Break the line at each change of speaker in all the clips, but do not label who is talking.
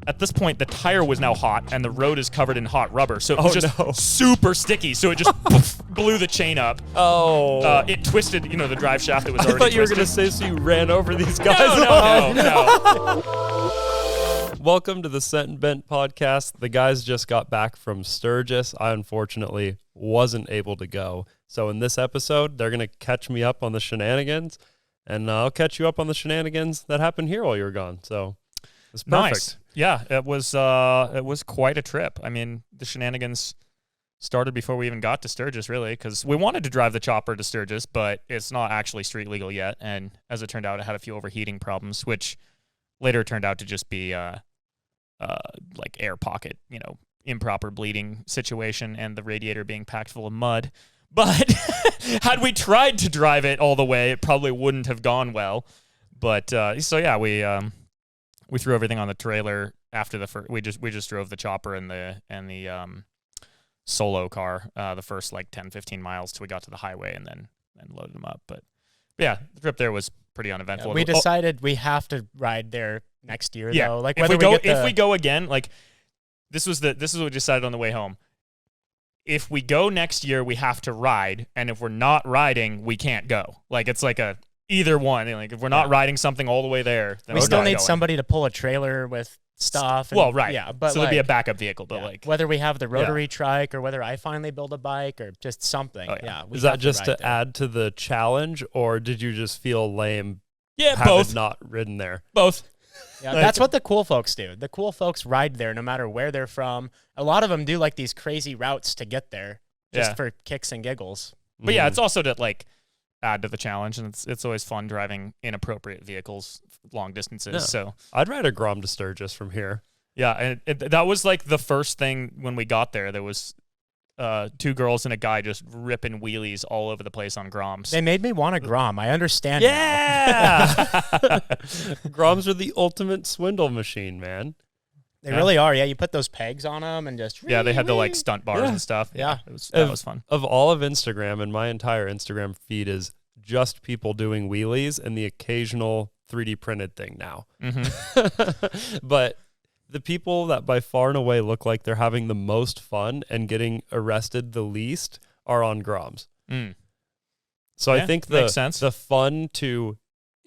at this point, the tire was now hot, and the road is covered in hot rubber, so it was just super sticky. So it just blew the chain up.
Oh.
It twisted, the drive shaft that was already
I thought you were
twisted.
going to say so you ran over these guys.
No.
Welcome to the Sent and Bent podcast. The guys just got back from Sturgis. I unfortunately wasn't able to go. So in this episode, they're going to catch me up on the shenanigans, and I'll catch you up on the shenanigans that happened here while you were gone. So it's perfect.
Nice. Yeah, it was quite a trip. I mean, the shenanigans started before we even got to Sturgis, really, because we wanted to drive the chopper to Sturgis, but it's not actually street legal yet. And as it turned out, it had a few overheating problems, which later turned out to just be like air pocket, improper bleeding situation, and the radiator being packed full of mud. But had we tried to drive it all the way, it probably wouldn't have gone well. But so yeah, we threw everything on the trailer after the first. We just drove the chopper and the solo car the first like 10-15 miles till we got to the highway, and then loaded them up. But yeah, the trip there was pretty uneventful.
Yeah, we decided we have to ride there next year, though. Like
if we go again, like this is what we decided on the way home. If we go next year, we have to ride, and if we're not riding, we can't go. Like it's like a either one. Like if we're not riding something all the way there, then
we still need
going.
Somebody to pull a trailer with stuff. And,
well, right.
Yeah, but
so there'd be a backup vehicle, but like
whether we have the rotary trike or whether I finally build a bike or just something.
Oh, yeah.
We
Is that just to
there.
add to the challenge, or did you just feel lame?
Yeah,
having
both.
not ridden there.
Both.
Yeah, that's what the cool folks do. The cool folks ride there no matter where they're from. A lot of them do like these crazy routes to get there just for kicks and giggles.
But yeah, it's also to like add to the challenge, and it's always fun driving inappropriate vehicles long distances.
Yeah.
So
I'd ride a Grom to Sturgis from here.
yeah, and that was like the first thing when we got there. There was two girls and a guy just ripping wheelies all over the place on Groms.
They made me want a Grom. I understand.
Yeah. Groms are the ultimate swindle machine, man.
They really are. Yeah, you put those pegs on them and just
Yeah, they had the like stunt bars and stuff.
Yeah.
That was fun.
Of all of Instagram, and my entire Instagram feed is just people doing wheelies and the occasional 3D printed thing now.
Mm-hmm.
But the people that by far and away look like they're having the most fun and getting arrested the least are on Groms.
Mm.
So I think
makes sense.
the fun to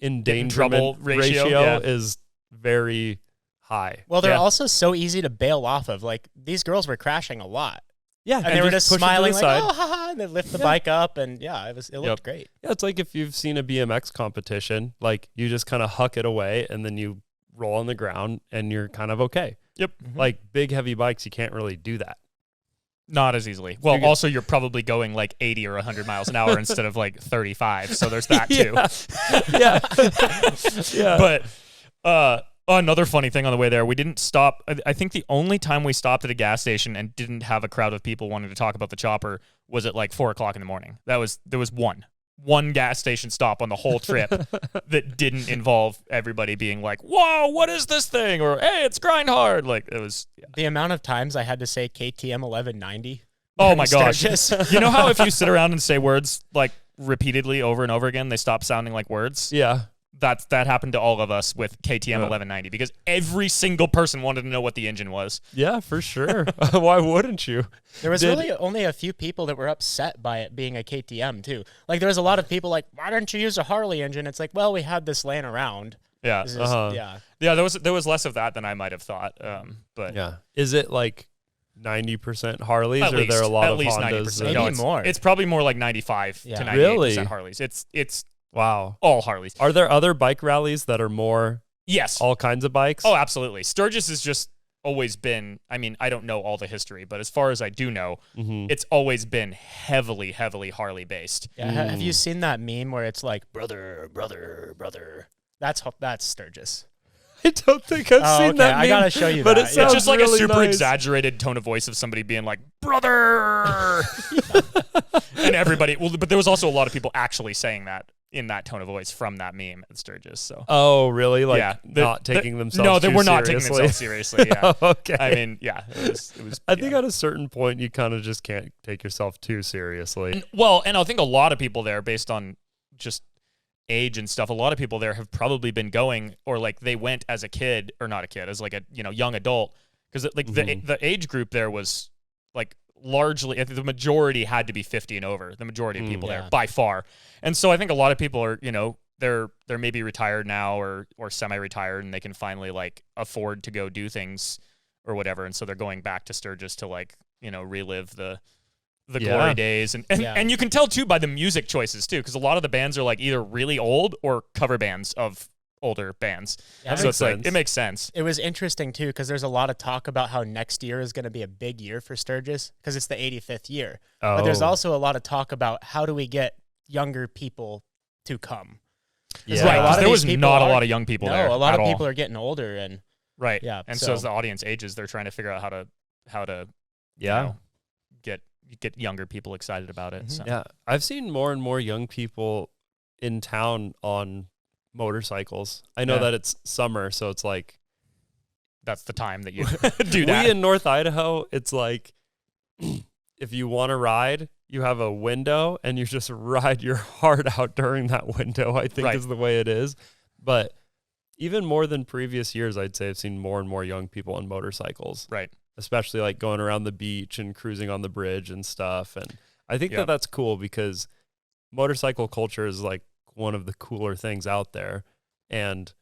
endangerment
trouble ratio
is very high.
Well, they're also so easy to bail off of. Like, these girls were crashing a lot.
Yeah,
And they were just
push it to the
smiling like,
side.
oh, haha, and they lift the bike up, and it looked great.
Yeah, it's like if you've seen a BMX competition, like you just kind of huck it away and then you roll on the ground and you're kind of okay.
Yep.
Mm-hmm.
Like big heavy bikes, you can't really do that.
Not as easily. Well, also you're probably going like 80 or 100 miles an hour instead of like 35. So there's that too.
Yeah.
But another funny thing on the way there, we didn't stop. I think the only time we stopped at a gas station and didn't have a crowd of people wanting to talk about the chopper was at like 4:00 in the morning. There was one gas station stop on the whole trip that didn't involve everybody being like, whoa, what is this thing? Or, hey, it's grind hard. Like it was. Yeah.
The amount of times I had to say KTM 1190.
Oh my gosh.
Sturgis.
You know how if you sit around and say words like repeatedly over and over again, they stop sounding like words?
Yeah.
That happened to all of us with KTM 1190 because every single person wanted to know what the engine was.
Yeah, for sure. Why wouldn't you?
There was really only a few people that were upset by it being a KTM too. Like there was a lot of people like, why didn't you use a Harley engine? It's like, well, we had this laying around.
Yeah.
Yeah.
There was less of that than I might have thought. But
yeah. Is it like 90% Harleys,
at
or
least,
are there a lot
at
of
least
Hondas?
90%.
Maybe more.
It's probably more like 95 to 98%
Really?
Harleys. It's
Wow.
all Harleys.
Are there other bike rallies that are more
Yes.
all kinds of bikes?
Oh, absolutely. Sturgis has just always been, I mean, I don't know all the history, but as far as I do know, it's always been heavily Harley based.
Yeah. Have you seen that meme where it's like, brother, brother, brother? That's Sturgis.
I don't think I've seen that meme.
I gotta show you
but
that.
It sounds
It's just like
really
a super
nice.
exaggerated tone of voice of somebody being like, brother. And everybody, but there was also a lot of people actually saying that in that tone of voice from that meme at Sturgis. So.
Oh, really? Like
Yeah,
not taking themselves
No, they
too
were not taking
seriously?
themselves seriously. Yeah.
Okay.
I mean, yeah, it was.
I think at a certain point you kind of just can't take yourself too seriously.
Well, and I think a lot of people there, based on just age and stuff, a lot of people there have probably been going, or like they went as a kid, or not a kid, as like a young adult, because like the age group there was like largely, the majority had to be 50 and over, the majority of people there by far. And so I think a lot of people are, they're maybe retired now or semi-retired, and they can finally like afford to go do things or whatever, and so they're going back to Sturgis to like relive the glory days, and you can tell too by the music choices too, because a lot of the bands are like either really old or cover bands of older bands. So it's like it makes sense.
It was interesting too, because there's a lot of talk about how next year is going to be a big year for Sturgis because it's the 85th year. But there's also a lot of talk about how do we get younger people to come.
Yeah, right. There was not a lot of young people there.
No, a lot of people are getting older, and
and so as the audience ages, they're trying to figure out how to get younger people excited about it. So.
Yeah, I've seen more and more young people in town on motorcycles. I know that it's summer, so it's like
that's the time that you do that.
We in North Idaho, it's like if you want to ride, you have a window and you just ride your heart out during that window, I think is the way it is. But even more than previous years, I'd say I've seen more and more young people on motorcycles.
Right.
Especially like going around the beach and cruising on the bridge and stuff. And I think that's cool because motorcycle culture is like one of the cooler things out there. And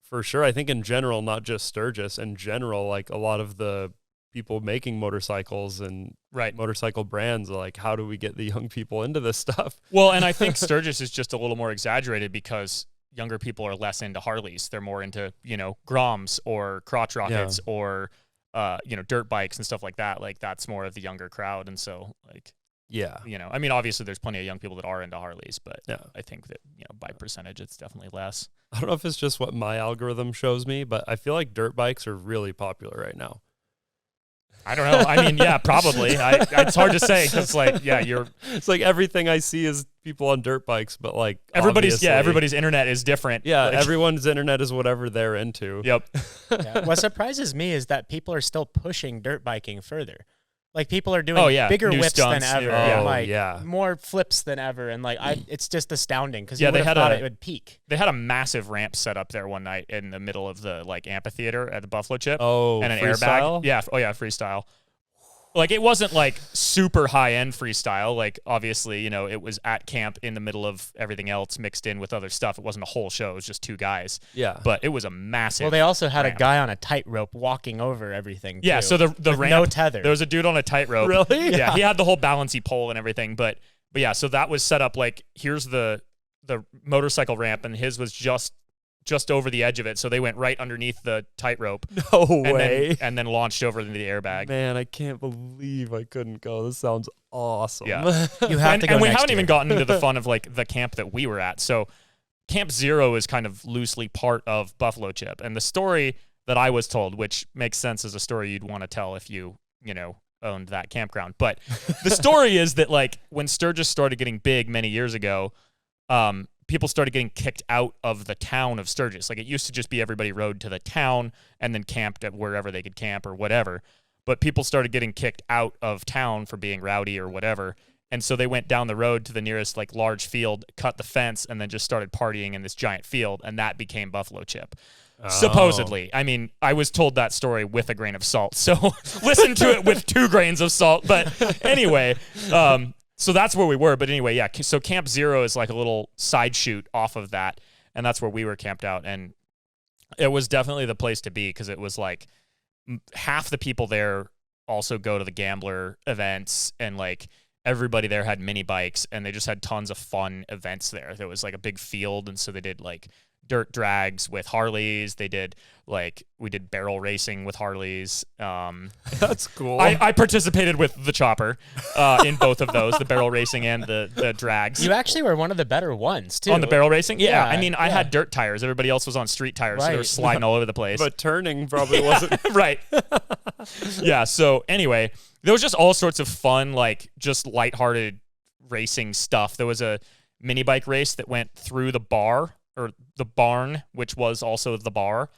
for sure, I think in general, not just Sturgis, in general, like a lot of the people making motorcycles and motorcycle brands are like, how do we get the young people into this stuff?
Well, and I think Sturgis is just a little more exaggerated because younger people are less into Harleys. They're more into, Groms or crotch rockets or dirt bikes and stuff like that. Like that's more of the younger crowd. And so like, I mean, obviously there's plenty of young people that are into Harleys, but I think that, by percentage, it's definitely less.
I don't know if it's just what my algorithm shows me, but I feel like dirt bikes are really popular right now.
I don't know. I mean, yeah, probably. It's hard to say because, like,
it's like everything I see is people on dirt bikes, but like
everybody's internet is different.
Yeah, like, everyone's internet is whatever they're into.
Yep.
What surprises me is that people are still pushing dirt biking further. Like people are doing bigger whips
stunts,
than ever, and more flips than ever, and like it's just astounding because you would have thought it would peak.
They had a massive ramp set up there one night in the middle of the like amphitheater at the Buffalo Chip.
Oh,
and an
freestyle?
airbag. Yeah. Oh yeah, freestyle. Like it wasn't like super high end freestyle. Like obviously, it was at camp in the middle of everything else mixed in with other stuff. It wasn't a whole show. It was just two guys.
Yeah.
But it was a massive.
Well, they also had
ramp.
a guy on a tightrope walking over everything.
Yeah.
Too,
so the ramp,
no tether.
There was a dude on a tightrope.
Really?
Yeah. He had the whole balancy pole and everything. But yeah. So that was set up like here's the motorcycle ramp, and his was just over the edge of it, so they went right underneath the tightrope.
No way.
And then launched over into the airbag.
Man, I can't believe I couldn't go. This sounds awesome.
Yeah.
You have to go.
And we
next
haven't
year.
even gotten into the fun of like the camp that we were at. So Camp Zero is kind of loosely part of Buffalo Chip. And the story that I was told, which makes sense as a story you'd want to tell if you owned that campground. But the story is that like when Sturgis started getting big many years ago, people started getting kicked out of the town of Sturgis. Like it used to just be everybody rode to the town and then camped at wherever they could camp or whatever. But people started getting kicked out of town for being rowdy or whatever. And so they went down the road to the nearest like large field, cut the fence, and then just started partying in this giant field. And that became Buffalo Chip. Supposedly. I mean, I was told that story with a grain of salt. So listen to it with 2 grains of salt. But anyway, so that's where we were. But anyway, yeah. So Camp Zero is like a little side shoot off of that. And that's where we were camped out. And it was definitely the place to be because it was like half the people there also go to the gambler events. And like everybody there had mini bikes and they just had tons of fun events there. There was like a big field. And so they did like dirt drags with Harleys. We did barrel racing with Harleys.
That's cool.
I participated with the chopper in both of those, the barrel racing and the drags.
You actually were one of the better ones too.
On the barrel racing? Yeah. I mean, I
yeah.
had dirt tires. Everybody else was on street tires, so they were sliding all over the place.
But turning probably wasn't.
Right. Yeah, so anyway, there was just all sorts of fun, like just lighthearted racing stuff. There was a mini bike race that went through the bar, or the barn, which was also the bar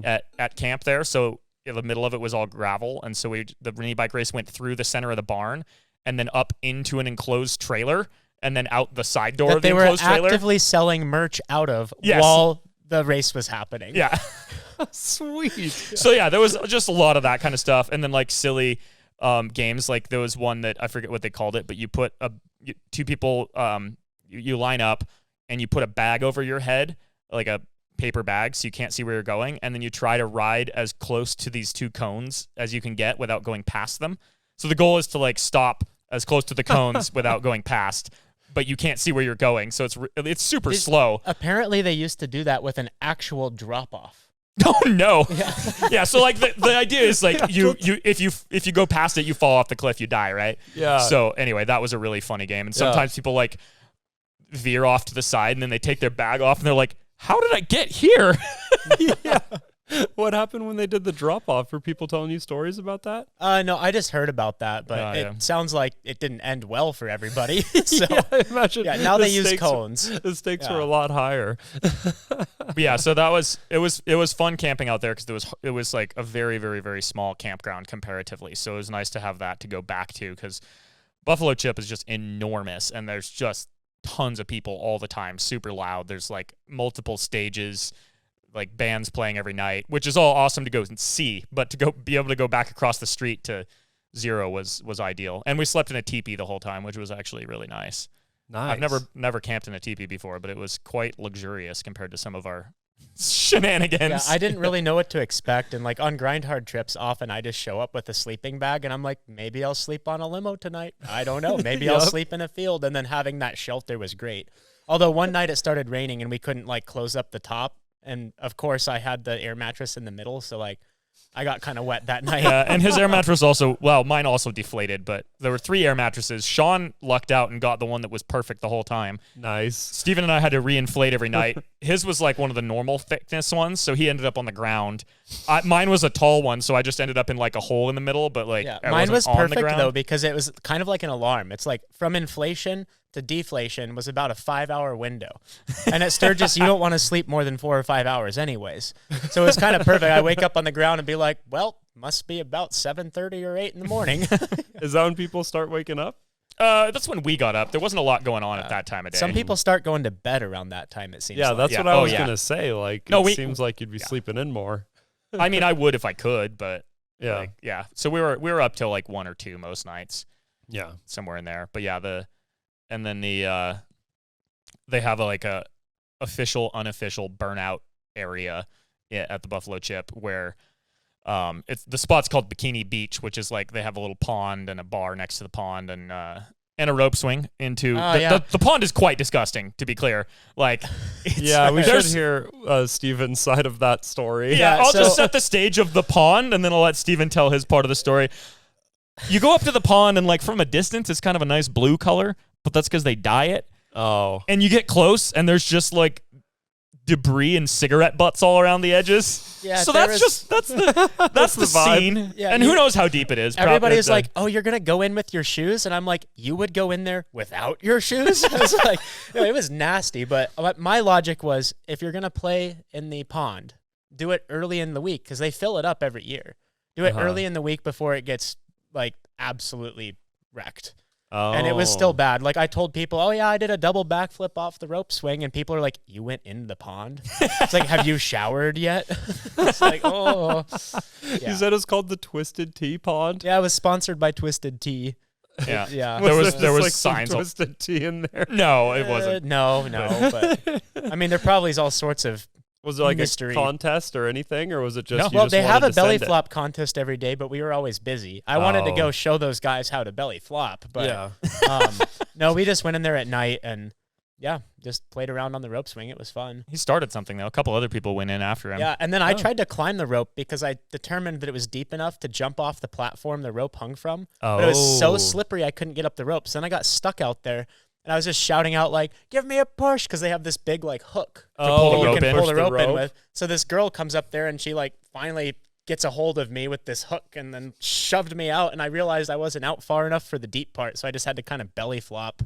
at camp there. So in the middle of it was all gravel. And so the mini bike race went through the center of the barn and then up into an enclosed trailer. and then out the side door
that
of the
they were
enclosed trailer.
actively selling merch out of
Yes.
while the race was happening.
Yeah.
Sweet.
So yeah, there was just a lot of that kind of stuff, and then like silly games. Like there was one that I forget what they called it, but you put two people, you line up, and you put a bag over your head, like a paper bag, so you can't see where you're going, and then you try to ride as close to these two cones as you can get without going past them. So the goal is to like stop as close to the cones without going past, but you can't see where you're going, so it's super slow.
Apparently, they used to do that with an actual drop-off.
Oh no! Yeah. So like the idea is like if you go past it, you fall off the cliff, you die, right?
Yeah.
So anyway, that was a really funny game, and sometimes people like veer off to the side, and then they take their bag off, and they're like, "How did I get here?"
Yeah. What happened when they did the drop off? Were people telling you stories about that?
No, I just heard about that, but it sounds like it didn't end well for everybody. So
imagine.
Yeah, now they use cones.
The stakes were a lot higher.
But yeah, so it was fun camping out there because it was like a very, very, very small campground comparatively. So it was nice to have that to go back to because Buffalo Chip is just enormous and there's just tons of people all the time, super loud. There's like multiple stages, like bands playing every night, which is all awesome to go and see, but to be able to go back across the street to Zero was ideal. And we slept in a teepee the whole time, which was actually really nice.
Nice.
I've never camped in a teepee before, but it was quite luxurious compared to some of our shenanigans.
Yeah, I didn't really know what to expect, and like on grind hard trips, often I just show up with a sleeping bag, and I'm like, maybe I'll sleep on a limo tonight. I don't know. Maybe I'll sleep in a field, and then having that shelter was great. Although one night it started raining, and we couldn't like close up the top. And of course, I had the air mattress in the middle, so like I got kind of wet that night.
Yeah, and his air mattress mine also deflated, but there were 3 air mattresses. Sean lucked out and got the one that was perfect the whole time.
Nice.
Steven and I had to reinflate every night. His was like one of the normal thickness ones, so he ended up on the ground. Mine was a tall one, so I just ended up in like a hole in the middle, but like
mine was
on the
perfect
ground.
though because it was kind of like an alarm. It's like from inflation to deflation was about a 5-hour window. And at Sturgis, you don't want to sleep more than 4 or 5 hours anyways. So it was kind of perfect. I wake up on the ground and be like, well, must be about 7:30 or 8 in the morning.
Is that when people start waking up?
That's when we got up. There wasn't a lot going on at that time of day.
Some people start going to bed around that time, it seems
Yeah,
like.
that's what I was going to say. Like, it seems like you'd be sleeping in more.
I mean, I would if I could, but
yeah.
So we were up till like 1 or 2 most nights.
Yeah.
Somewhere in there. But yeah, they have a official, unofficial burnout area at the Buffalo Chip where the spot's called Bikini Beach, which is like they have a little pond and a bar next to the pond and a rope swing into the pond is quite disgusting, to be clear. Like,
we should hear Steven's side of that story.
Yeah, I'll just set the stage of the pond and then I'll let Steven tell his part of the story. You go up to the pond and like from a distance, it's kind of a nice blue color, but that's because they dye it.
Oh.
And you get close and there's just like debris and cigarette butts all around the edges.
Yeah,
so that's the scene.
Yeah,
and who knows how deep it is.
Everybody's like, oh, you're going to go in with your shoes? And I'm like, you would go in there without your shoes? I was like, no, it was nasty. But my logic was, if you're going to play in the pond, do it early in the week because they fill it up every year. Do it early in the week before it gets like absolutely wrecked.
Oh.
And it was still bad. Like I told people, oh yeah, I did a double backflip off the rope swing, and people are like, you went in the pond? It's like, have you showered yet? It's like, oh. Yeah.
You said it's called the Twisted Tea Pond?
Yeah, it was sponsored by Twisted Tea.
Yeah.
Yeah.
There was
like
signs.
Some Twisted Tea in there.
No, it wasn't.
No, but I mean, there probably is all sorts of
Was it like
mystery.
A contest or anything, or was it just?
No.
You
Well,
just
they have
wanted
a
to
belly
send it?
flop contest every day, but we were always busy. I wanted to
Oh.
go show those guys how to belly flop, but
Yeah.
no, we just went in there at night and just played around on the rope swing. It was fun.
He started something though. A couple other people went in after him.
Yeah, and then I tried to climb the rope because I determined that it was deep enough to jump off the platform the rope hung from. But it was so slippery I couldn't get up the rope. So then I got stuck out there, and I was just shouting out like, "Give me a push!" because they have this big like hook
pull the
you
rope
can
in.
pull the
Push the
rope in
rope.
with. So this girl comes up there and she like finally gets a hold of me with this hook and then shoved me out, and I realized I wasn't out far enough for the deep part, so I just had to kind of belly flop.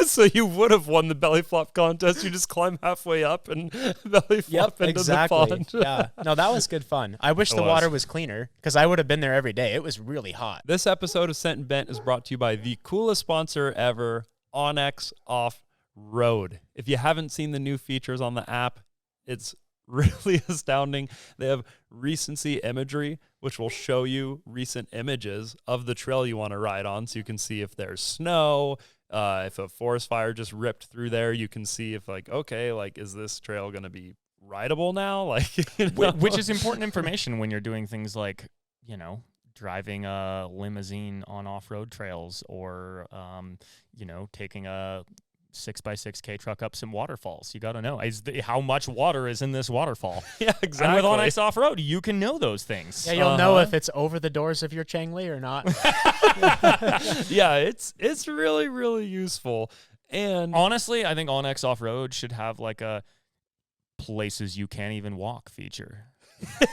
So you would have won the belly flop contest. You just climb halfway up and belly flop into
exactly.
the pond.
Yeah, no, that was good fun. I wish the
was.
water was cleaner because I would have been there every day. It was really hot.
This episode of Sent and Bent is brought to you by the coolest sponsor ever, Onyx Off-Road. If you haven't seen the new features on the app, it's really astounding. They have recency imagery, which will show you recent images of the trail you want to ride on, so you can see if there's snow, if a forest fire just ripped through there. You can see if like, okay, like, is this trail going to be rideable now? Like, you know?
Which is important information when you're doing things like, driving a limousine on off-road trails, or taking a 6x6K truck up some waterfalls. You got to know how much water is in this waterfall.
Yeah, exactly.
And with Onyx Off-Road, you can know those things.
Yeah, you'll know if it's over the doors of your Changli or not.
Yeah, it's really, really useful. And
honestly, I think Onyx Off-Road should have like a places you can't even walk feature.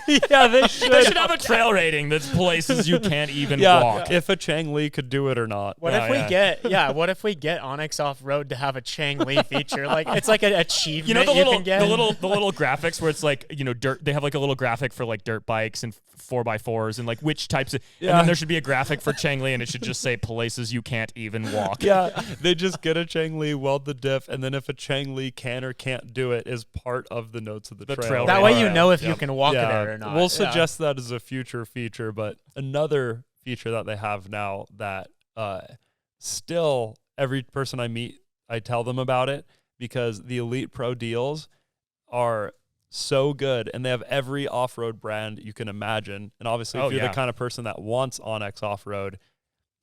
Yeah, they should.
They should have a trail rating that's places you can't even walk.
If a Changli could do it or not.
What if we get Onyx Off-Road to have a Changli feature? Like, it's like an achievement
the little
can get.
the little graphics where it's like, dirt. They have like a little graphic for like dirt bikes and 4x4s and like which types of. And then there should be a graphic for Changli, and it should just say places you can't even walk.
Yeah, they just get a Changli, weld the diff, and then if a Changli can or can't do it is part of the notes of the trail.
That way you know if you can walk it or not.
We'll suggest that as a future feature. But another feature that they have now that still every person I meet, I tell them about it, because the Elite Pro deals are so good, and they have every off-road brand you can imagine. And obviously, if you're the kind of person that wants Onyx Off-Road,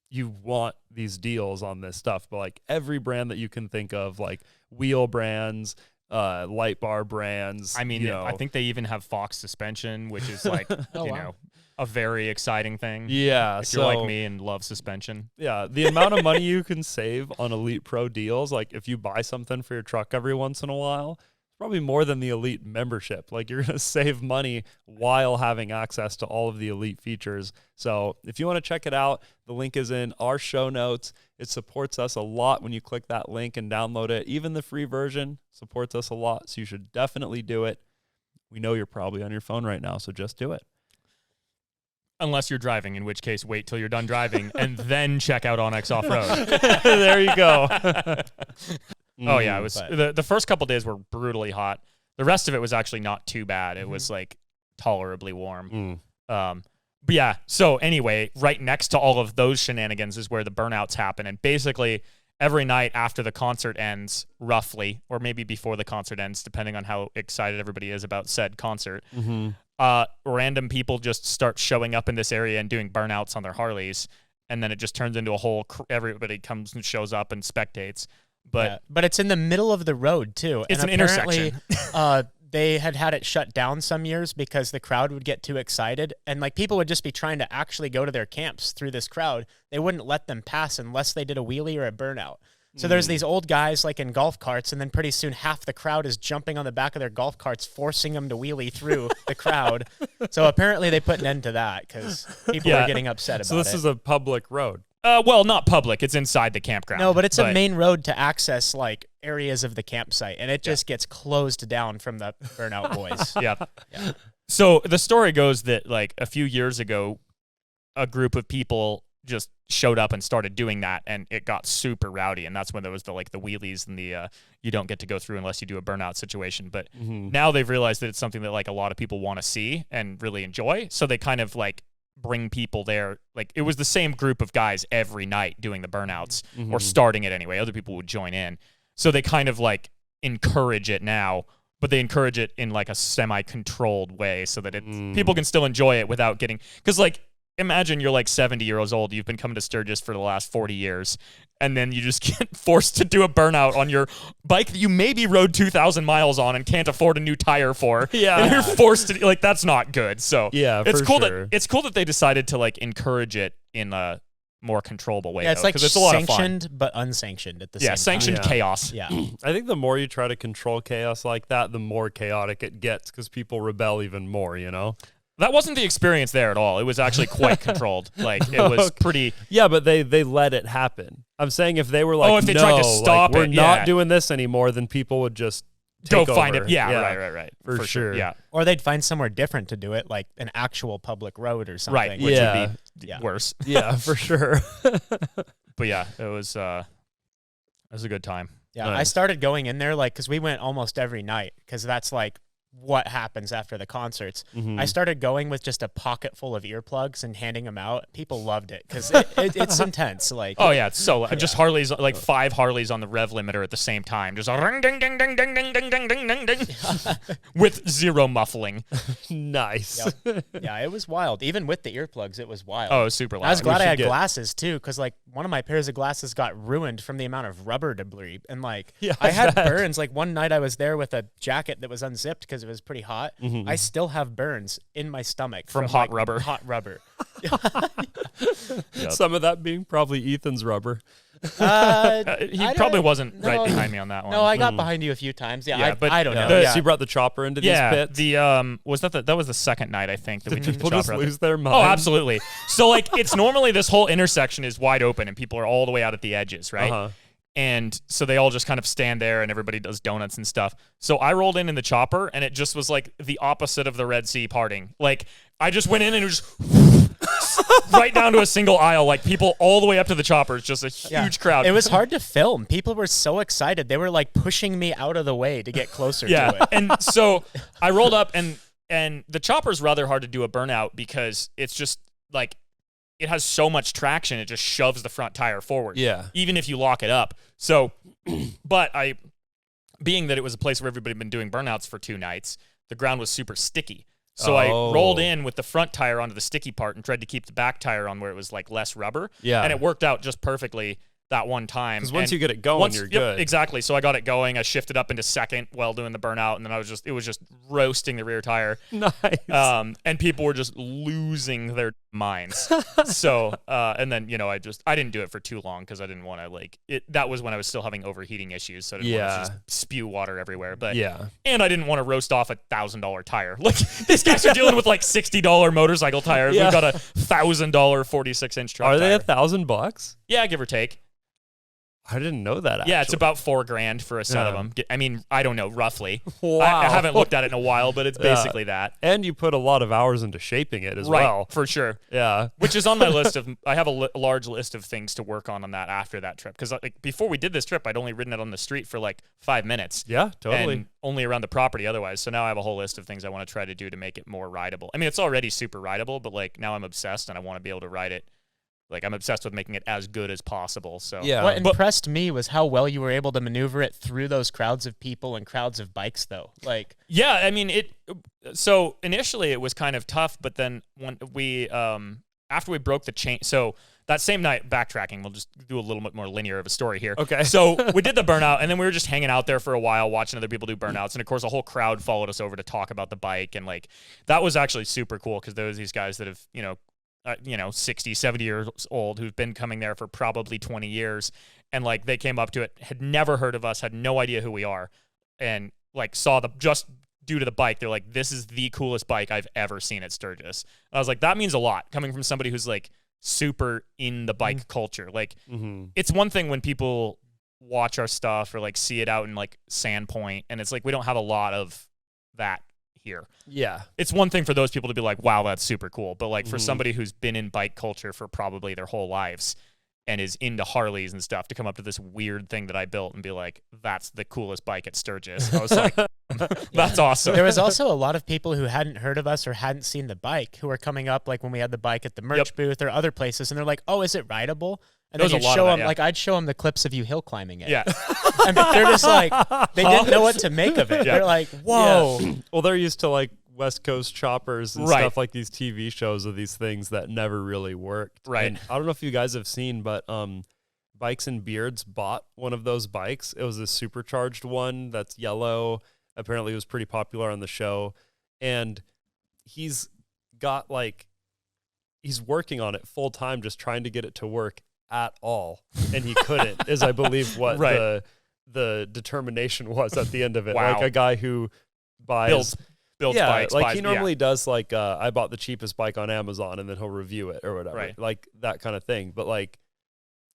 you want these deals on this stuff. But like every brand that you can think of, like wheel brands, light bar brands.
I mean, I think they even have Fox suspension, which is like, a very exciting thing.
Yeah.
If you're like me and love suspension.
Yeah. The amount of money you can save on Elite Pro deals, like if you buy something for your truck every once in a while, probably more than the Elite membership. Like, you're going to save money while having access to all of the Elite features. So if you want to check it out, the link is in our show notes. It supports us a lot when you click that link and download it. Even the free version supports us a lot, so you should definitely do it. We know you're probably on your phone right now, so just do it.
Unless you're driving, in which case wait till you're done driving and then check out Onyx Off-Road.
There you go.
Oh yeah, it was the first couple days were brutally hot. The rest of it was actually not too bad. It was like tolerably warm. But yeah, so anyway, right next to all of those shenanigans is where the burnouts happen, and basically every night after the concert ends, roughly, or maybe before the concert ends, depending on how excited everybody is about said concert, random people just start showing up in this area and doing burnouts on their Harleys, and then it just turns into a whole everybody comes and shows up and spectates. But
it's in the middle of the road too.
It's
and
an intersection.
They had it shut down some years because the crowd would get too excited, and like people would just be trying to actually go to their camps through this crowd. They wouldn't let them pass unless they did a wheelie or a burnout. So there's these old guys like in golf carts, and then pretty soon half the crowd is jumping on the back of their golf carts, forcing them to wheelie through the crowd. So apparently they put an end to that because people are getting upset about it.
So this is a public road.
Well, not public. It's inside the campground.
No, but it's a main road to access like areas of the campsite, and it just gets closed down from the Burnout boys.
Yeah. So the story goes that like a few years ago, a group of people just showed up and started doing that, and it got super rowdy, and that's when there was the wheelies and the you don't get to go through unless you do a burnout situation. But now they've realized that it's something that like a lot of people want to see and really enjoy, so they kind of like bring people there. Like, it was the same group of guys every night doing the burnouts, or starting it anyway. Other people would join in, so they kind of like encourage it now, but they encourage it in like a semi-controlled way so that people can still enjoy it without getting, because like imagine you're like 70 years old, you've been coming to Sturgis for the last 40 years, and then you just get forced to do a burnout on your bike that you maybe rode 2,000 miles on and can't afford a new tire for.
Yeah.
And you're forced to, like, that's not good. So
yeah,
it's cool
sure.
it's cool that they decided to like encourage it in a more controllable way.
Yeah, it's
though,
like
it's a lot of fun.
sanctioned but unsanctioned at the same time.
Sanctioned chaos.
Yeah.
I think the more you try to control chaos like that, the more chaotic it gets because people rebel even more, you know?
That wasn't the experience there at all. It was actually quite controlled. Like, it was pretty...
Yeah, but they let it happen. I'm saying if they were like,
if they tried to stop
we're
it,
not doing this anymore, then people would just
go
take
find
over.
it. Yeah, right.
For sure.
Yeah.
Or they'd find somewhere different to do it, like an actual public road or something.
Right, which would be worse.
Yeah, for sure.
But yeah, it was It was a good time.
Yeah,
Nice.
I started going in there like because we went almost every night because that's like what happens after the concerts. I started going with just a pocket full of earplugs and handing them out. People loved it because it's intense. Like,
Oh yeah, it's so just Harleys, like 5 Harleys on the rev limiter at the same time, just ring ding ding ding ding ding ding ding ding ding ding, with zero muffling.
Nice.
yeah, it was wild. Even with the earplugs, it was wild.
Oh, it was super loud.
I was glad I had
get-
glasses too, because like one of my pairs of glasses got ruined from the amount of rubber debris, and like
Yeah,
I had
bet.
burns. Like one night I was there with a jacket that was unzipped because it was pretty hot. I still have burns in my stomach
From hot
like,
rubber.
Hot rubber.
Some of that being probably Ethan's rubber.
He
I
probably
don't-
wasn't right
no.
behind me on that one.
No, I got behind you a few times. Yeah,
Yeah, but
I don't know.
the-
Yeah.
So you brought the chopper into these
yeah,
pits.
the was that was the second night I think that we
Did
took
people
the
just
chopper out there.
lose their mind?
Oh, absolutely. So like it's normally this whole intersection is wide open and people are all the way out at the edges, right?
Uh-huh.
And so they all just kind of stand there and everybody does donuts and stuff. So I rolled in the chopper and it just was like the opposite of the Red Sea parting. Like I just went in and it was just right down to a single aisle, like people all the way up to the chopper. It's just a huge crowd.
It was hard to film. People were so excited. They were like pushing me out of the way to get closer to
yeah.
it.
And so I rolled up and the chopper's rather hard to do a burnout because it's just like it has so much traction, it just shoves the front tire forward.
Yeah.
Even if you lock it up. So, but being that it was a place where everybody had been doing burnouts for 2 nights, the ground was super sticky. So I rolled in with the front tire onto the sticky part and tried to keep the back tire on where it was like less rubber.
Yeah.
And it worked out just perfectly that one time.
Because once
And
you get it going, you're good.
Exactly. So I got it going. I shifted up into second while doing the burnout, and then it was just roasting the rear tire.
Nice.
And people were just losing their minds. So, and then, I didn't do it for too long because I didn't want to that was when I was still having overheating issues. So I didn't want to just spew water everywhere. But
yeah.
and I didn't want to roast off $1,000 tire. Like these guys are dealing with like $60 motorcycle tires.
Yeah.
We've got a $1,000 46-inch truck
Are they
tire.
$1,000?
Yeah, give or take.
I didn't know that.
Yeah, it's
actually.
about $4,000 for a set of them. I mean, I don't know, roughly.
Wow.
I haven't looked at it in a while, but it's basically that.
And you put a lot of hours into shaping it as
Right,
well.
for sure.
Yeah.
Which is on my list of. I have a large list of things to work on that after that trip. Because before we did this trip, I'd only ridden it on the street for like 5 minutes.
Yeah, totally.
And only around the property otherwise. So now I have a whole list of things I want to try to do to make it more rideable. I mean, it's already super rideable, but like now I'm obsessed and I want to be able to ride it. Like I'm obsessed with making it as good as possible. So
Yeah.
What impressed me was how well you were able to maneuver it through those crowds of people and crowds of bikes, though. Like,
yeah, I mean it. So initially it was kind of tough, but then when we after we broke the chain, so that same night, backtracking, we'll just do a little bit more linear of a story here.
Okay.
So we did the burnout, and then we were just hanging out there for a while, watching other people do burnouts, and of course a whole crowd followed us over to talk about the bike, and like that was actually super cool because there was these guys that have 60, 70 years old who've been coming there for probably 20 years. And like they came up to it, had never heard of us, had no idea who we are. And like saw just due to the bike, they're like, this is the coolest bike I've ever seen at Sturgis. And I was like, that means a lot coming from somebody who's like super in the bike culture. Like it's one thing when people watch our stuff or like see it out in like Sandpoint. And it's like, we don't have a lot of that here.
Yeah.
It's one thing for those people to be like, wow, that's super cool. But like for somebody who's been in bike culture for probably their whole lives and is into Harleys and stuff to come up to this weird thing that I built and be like, that's the coolest bike at Sturgis. I was like, that's awesome.
there was also a lot of people who hadn't heard of us or hadn't seen the bike who were coming up, like when we had the bike at the merch booth or other places, and they're like, oh, is it rideable? And then
There was
you'd
a lot
show
of that,
them,
yeah.
like I'd show them the clips of you hill climbing it.
Yeah.
And they're just like, they didn't know what to make of it.
Yeah.
They're like, whoa.
Yeah. Well, they're used to like West Coast choppers and
Right.
stuff like these TV shows of these things that never really worked.
Right.
And I don't know if you guys have seen, but Bikes and Beards bought one of those bikes. It was a supercharged one that's yellow. Apparently it was pretty popular on the show. And he's got like, he's working on it full time, just trying to get it to work at all. And he couldn't, is I believe what
Right.
the determination was at the end of it.
Wow.
Like a guy who buys
Builds
yeah,
bikes.
like
buys-
he normally does like I bought the cheapest bike on Amazon and then he'll review it or whatever.
Right.
Like that kind of thing. But like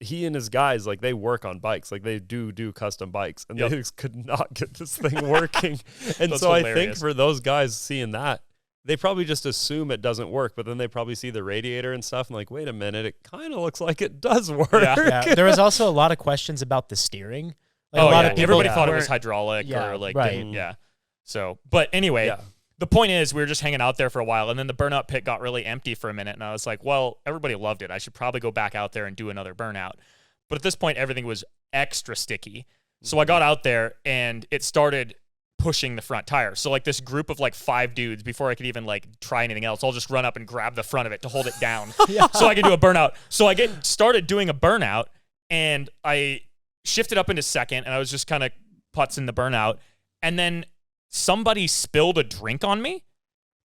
he and his guys, like they work on bikes. Like they do custom bikes and
Yep.
they just could not get this thing working. And
That's
so I think
hilarious.
for those guys seeing that, they probably just assume it doesn't work, but then they probably see the radiator and stuff and like, wait a minute, it kind of looks like it does work.
Yeah. There was also a lot of questions about the steering. Like a lot of people,
everybody thought it was hydraulic or like,
right.
So, but anyway, the point is we were just hanging out there for a while, and then the burnout pit got really empty for a minute, and I was like, well, everybody loved it. I should probably go back out there and do another burnout. But at this point, everything was extra sticky. So I got out there, and it started pushing the front tire. So like this group of like 5 dudes, before I could even like try anything else, I'll just run up and grab the front of it to hold it down so I can do a burnout. So I started doing a burnout, and I shifted up into second, and I was just kind of putzing the burnout. And then somebody spilled a drink on me,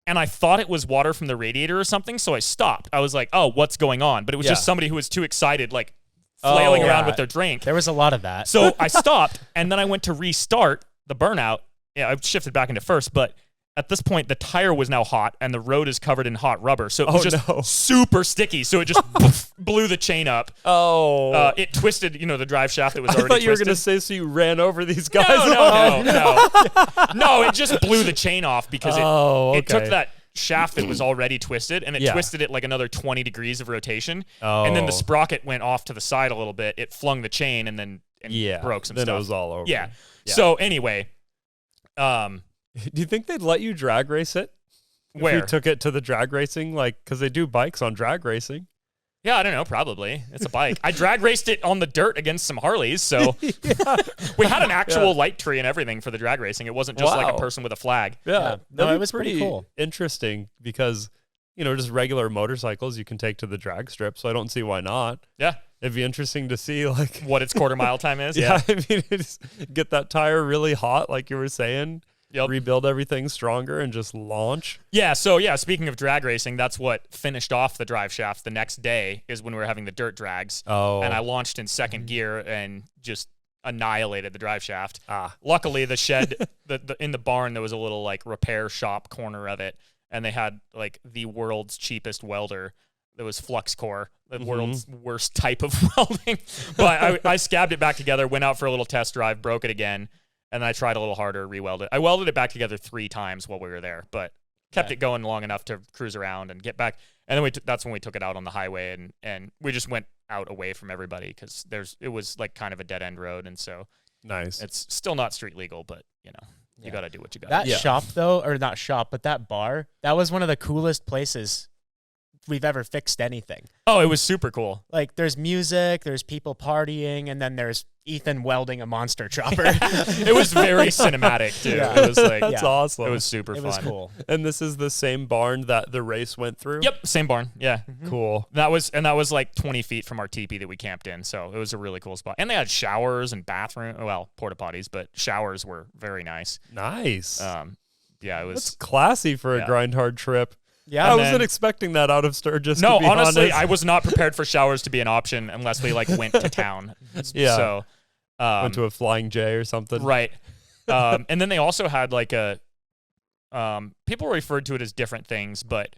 and I thought it was water from the radiator or something. So I stopped. I was like, oh, what's going on? But it was just somebody who was too excited, like flailing around with their drink.
There was a lot of that.
So I stopped, and then I went to restart the burnout. Yeah, I shifted back into first, but at this point, the tire was now hot, and the road is covered in hot rubber. So it was just super sticky. So it just blew the chain up. It twisted, the drive shaft that was already twisted.
I thought you were going to say, so you ran over these guys.
No, it just blew the chain off because it took that shaft that was already twisted, and it twisted it like another 20 degrees of rotation. And then the sprocket went off to the side a little bit. It flung the chain and broke some stuff.
Then it was all over.
Yeah. So anyway,
do you think they'd let you drag race it?
Where?
If you took it to the drag racing, like, because they do bikes on drag racing.
Yeah, I don't know. Probably. It's a bike. I drag raced it on the dirt against some Harleys, so we had an actual light tree and everything for the drag racing. It wasn't just like a person with a flag.
Yeah.
No, it was pretty cool.
Interesting because, just regular motorcycles you can take to the drag strip, so I don't see why not.
Yeah.
It'd be interesting to see like
what its quarter mile time is.
I mean, get that tire really hot, like you were saying.
Yep.
Rebuild everything stronger and just launch.
Yeah, so speaking of drag racing, that's what finished off the drive shaft the next day is when we were having the dirt drags. And I launched in second gear and just annihilated the drive shaft. Luckily, the shed, in the barn, there was a little like repair shop corner of it, and they had like the world's cheapest welder. That was flux core, the world's worst type of welding. But I scabbed it back together, went out for a little test drive, broke it again. And then I tried a little harder, re-welded it. I welded it back together 3 times while we were there, but kept it going long enough to cruise around and get back. And then that's when we took it out on the highway, and we just went out away from everybody because it was like kind of a dead end road, and so
nice.
It's still not street legal, but you got to do what you got.
That shop though, or not shop, but that bar, that was one of the coolest places we've ever fixed anything.
Oh, it was super cool.
Like there's music, there's people partying, and then there's Ethan welding a monster chopper.
It was very cinematic too. It was like
that's awesome.
It was super fun.
It was cool.
And this is the same barn that the race went through?
Yep, same barn. Yeah.
Cool.
That was like 20 feet from our teepee that we camped in, so it was a really cool spot. And they had showers and porta potties, but showers were very nice.
Nice.
It was
That's classy for a grind hard trip.
Yeah,
I wasn't expecting that out of Sturgis.
No,
to be
honestly,
honest.
I was not prepared for showers to be an option unless we like went to town. So
went to a Flying J or something.
Right. And then they also had like people referred to it as different things, but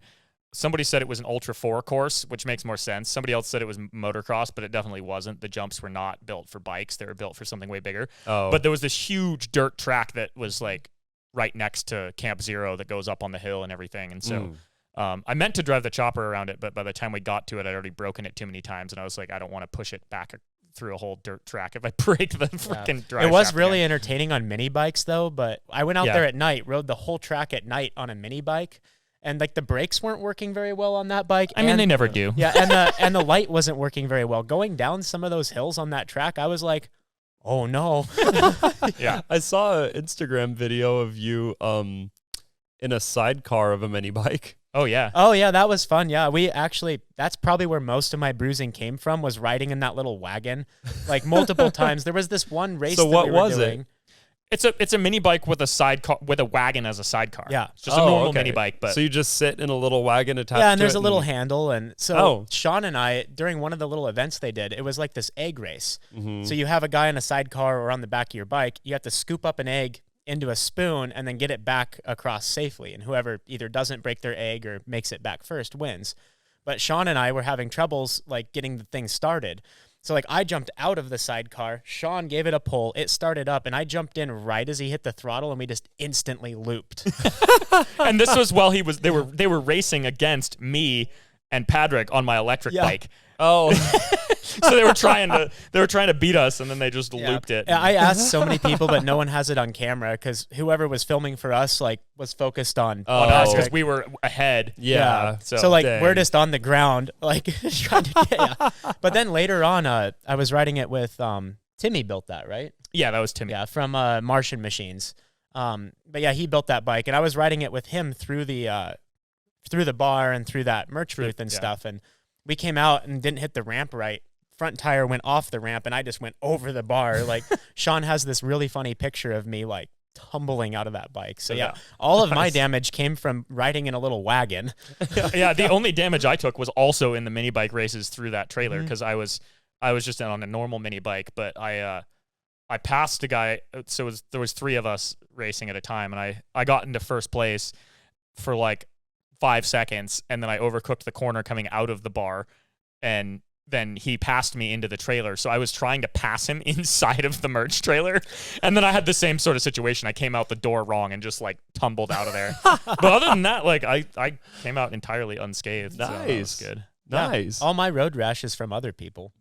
somebody said it was an Ultra 4 course, which makes more sense. Somebody else said it was motocross, but it definitely wasn't. The jumps were not built for bikes. They were built for something way bigger.
Oh.
But there was this huge dirt track that was like right next to Camp Zero that goes up on the hill and everything. And so I meant to drive the chopper around it, but by the time we got to it, I'd already broken it too many times, and I was like, I don't want to push it back through a whole dirt track if I break the freaking drive.
It was
shaft
really
again.
entertaining on mini bikes though, but I went out there at night, rode the whole track at night on a mini bike, and like the brakes weren't working very well on that bike.
I mean, they never do.
Yeah, and the light wasn't working very well. Going down some of those hills on that track, I was like, oh no.
Yeah.
I saw an Instagram video of you in a sidecar of a mini bike.
Oh yeah.
Oh yeah, that was fun. Yeah, that's probably where most of my bruising came from, was riding in that little wagon, like multiple times. There was this one race.
So
that
what
we were
was
doing.
it? It's a mini bike with a sidecar with a wagon as a sidecar.
Yeah.
It's just a normal mini bike, but
so you just sit in a little wagon attached to it.
Yeah, and there's a little handle, and so
Oh.
Sean and I, during one of the little events they did, it was like this egg race.
Mhm.
So you have a guy in a sidecar or on the back of your bike. You have to scoop up an egg into a spoon and then get it back across safely. And whoever either doesn't break their egg or makes it back first wins. But Sean and I were having troubles like getting the thing started. So like I jumped out of the sidecar, Sean gave it a pull, it started up, and I jumped in right as he hit the throttle, and we just instantly looped.
And this was while they were racing against me and Patrick on my electric bike.
Oh.
So they were trying to beat us, and then they just looped it.
I asked so many people, but no one has it on camera because whoever was filming for us like was focused on
us because we were ahead.
Yeah.
So like we're just on the ground like trying to get. But then later on, I was riding it with Timmy built that, right?
Yeah, that was Timmy.
Yeah, from Martian Machines. But yeah, he built that bike, and I was riding it with him through the bar and through that merch booth and stuff, and we came out and didn't hit the ramp right. Front tire went off the ramp, and I just went over the bar. Like Sean has this really funny picture of me like tumbling out of that bike. So yeah, all of my damage came from riding in a little wagon.
Yeah, the only damage I took was also in the mini bike races through that trailer because I was just on a normal mini bike, but I passed a guy. So there was 3 of us racing at a time, and I got into first place for like 5 seconds, and then I overcooked the corner coming out of the bar, and then he passed me into the trailer. So I was trying to pass him inside of the merch trailer. And then I had the same sort of situation. I came out the door wrong and just like tumbled out of there. But other than that, like I came out entirely unscathed.
Nice.
So that was good.
Nice.
Yeah. All my road rash is from other people.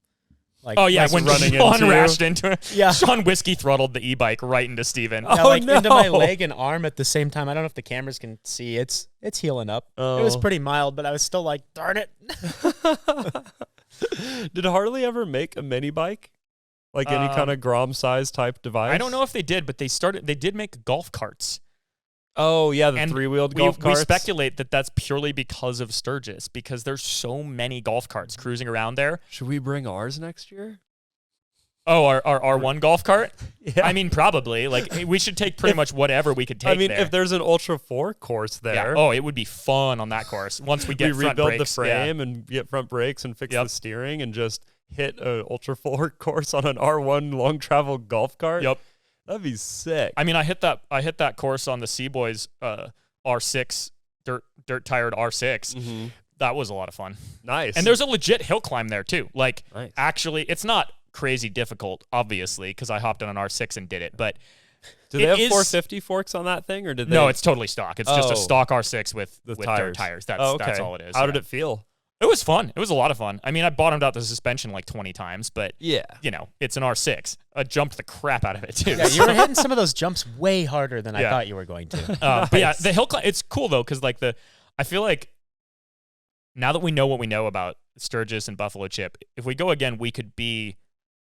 Like,
Oh yeah,
like
when
running
Sean
into
rashed into it.
Yeah.
Sean whiskey throttled the e-bike right into Steven.
Yeah,
Oh,
like
no.
into my leg and arm at the same time. I don't know if the cameras can see. It's healing up. It was pretty mild, but I was still like, darn it.
Did Harley ever make a mini bike? Like any kind of Grom size type device?
I don't know if they did, but they did make golf carts.
Oh, yeah, the
And
3-wheeled golf
We
carts.
speculate that that's purely because of Sturgis, because there's so many golf carts cruising around there.
Should we bring ours next year?
Oh, our R1 golf cart?
Yeah.
I mean, probably. Like, we should take pretty much whatever we could take
I mean,
there.
if there's an Ultra 4 course there.
Yeah. Oh, it would be fun on that course. Once we get
we
front
rebuild
brakes,
the frame and get front brakes and fix the steering and just hit a Ultra 4 course on an R1 long travel golf cart.
Yep.
That'd be sick.
I mean, I hit that course on the Seaboys R6 dirt tired R6.
Mm-hmm.
That was a lot of fun.
Nice.
And there's a legit hill climb there too. Like,
Nice.
actually, it's not crazy difficult, obviously, because I hopped on an R6 and did it. But
do they have
is-
450 forks on that thing, or did they?
no, it's totally stock. It's just a
Oh.
stock R6 with
The
dirt tires. That's
Oh, okay.
that's all it is.
How did it feel?
It was fun. It was a lot of fun. I mean, I bottomed out the suspension like 20 times, but
Yeah.
you know, it's an R6. I jumped the crap out of it too.
Yeah, you were hitting some of those jumps way harder than I
Yeah.
thought you were going to.
But yeah, the hill climb, it's cool though, because like I feel like now that we know what we know about Sturgis and Buffalo Chip, if we go again, we could be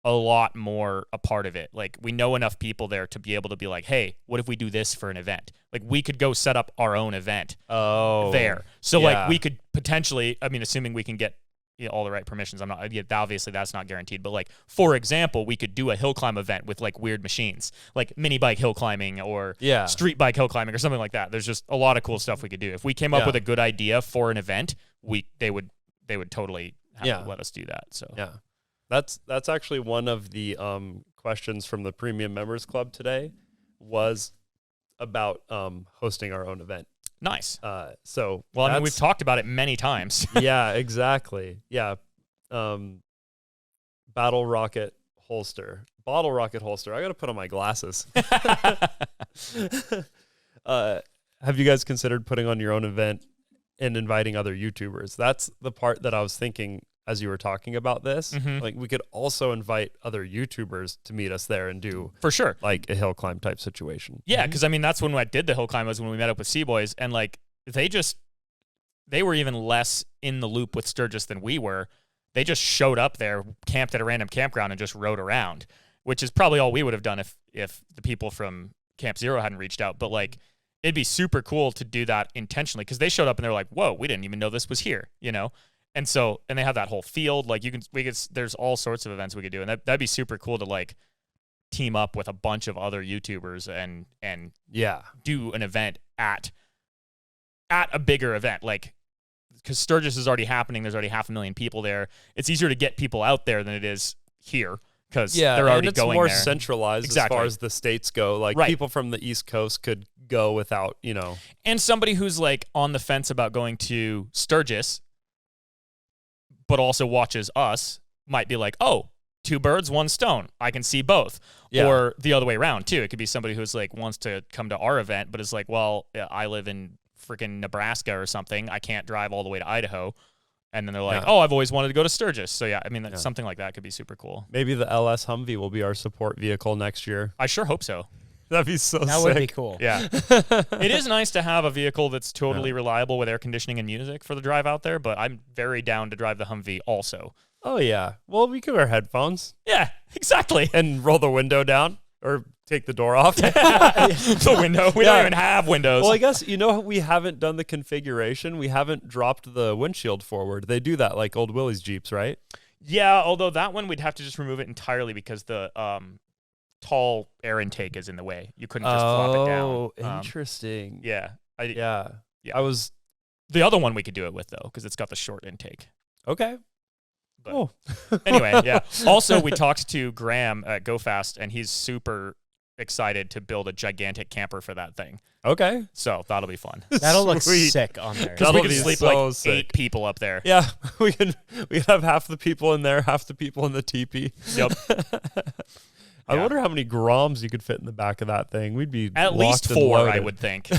a lot more a part of it. Like, we know enough people there to be able to be like, hey, what if we do this for an event? Like, we could go set up our own event there. So
yeah.
like, we could potentially, I mean, assuming we can get all the right permissions. I'm not, obviously that's not guaranteed, but like, for example, we could do a hill climb event with like weird machines, like mini bike hill climbing or street bike hill climbing or something like that. There's just a lot of cool stuff we could do. If we came up with a good idea for an event, they would totally have to let us do that. So
yeah. That's actually one of the questions from the Premium Members Club today was about hosting our own event.
Nice.
So
well, I mean, we've talked about it many times.
Yeah, exactly. Yeah. Bottle rocket holster. I got to put on my glasses. Have you guys considered putting on your own event and inviting other YouTubers? That's the part that I was thinking as you were talking about this.
Mhm.
Like, we could also invite other YouTubers to meet us there and do
For sure.
like a hill climb type situation.
Yeah, because I mean, that's when I did the hill climb, was when we met up with Seaboys, and like they were even less in the loop with Sturgis than we were. They just showed up there, camped at a random campground, and just rode around, which is probably all we would have done if the people from Camp Zero hadn't reached out. But like, it'd be super cool to do that intentionally, because they showed up and they're like, whoa, we didn't even know this was here, you know? And so, and they have that whole field, like there's all sorts of events we could do. And that'd be super cool to like team up with a bunch of other YouTubers and do an event at a bigger event. Like, because Sturgis is already happening. There's already 500,000 people there. It's easier to get people out there than it is here, because they're already
and it's
going
more
there.
centralized
Exactly.
as far as the states go. Like, people from the East Coast could go without,
And somebody who's like on the fence about going to Sturgis, but also watches us, might be like, oh, two birds, one stone. I can see both.
Yeah.
Or the other way around too. It could be somebody who's like wants to come to our event, but is like, well, I live in freaking Nebraska or something. I can't drive all the way to Idaho. And then they're like, oh, I've always wanted to go to Sturgis. So yeah, I mean, something like that could be super cool.
Maybe the LS Humvee will be our support vehicle next year.
I sure hope so.
That'd be so sick.
That would be cool.
Yeah. It is nice to have a vehicle that's totally reliable with air conditioning and music for the drive out there, but I'm very down to drive the Humvee also.
Oh, yeah. Well, we could wear headphones.
Yeah, exactly.
And roll the window down or take the door off.
The window. We don't even have windows.
Well, I guess, we haven't done the configuration. We haven't dropped the windshield forward. They do that like Old Willie's Jeeps, right?
Yeah, although that one we'd have to just remove it entirely because the tall air intake is in the way. You couldn't just flop it down.
Oh, interesting.
Yeah.
Yeah.
I was... The other one we could do it with, though, because it's got the short intake.
Okay.
But
cool.
Anyway, yeah. Also, we talked to Graham at GoFast, and he's super excited to build a gigantic camper for that thing.
Okay.
So that'll be fun.
That'll look
Sweet.
sick on there.
Because we
That'll
could
be
sleep
so
like
sick.
8 people up there.
Yeah, we have half the people in there, half the people in the teepee.
Yep.
I
Yeah.
wonder how many groms you could fit in the back of that thing. We'd be
At least
locked and
4, I
loaded.
would think.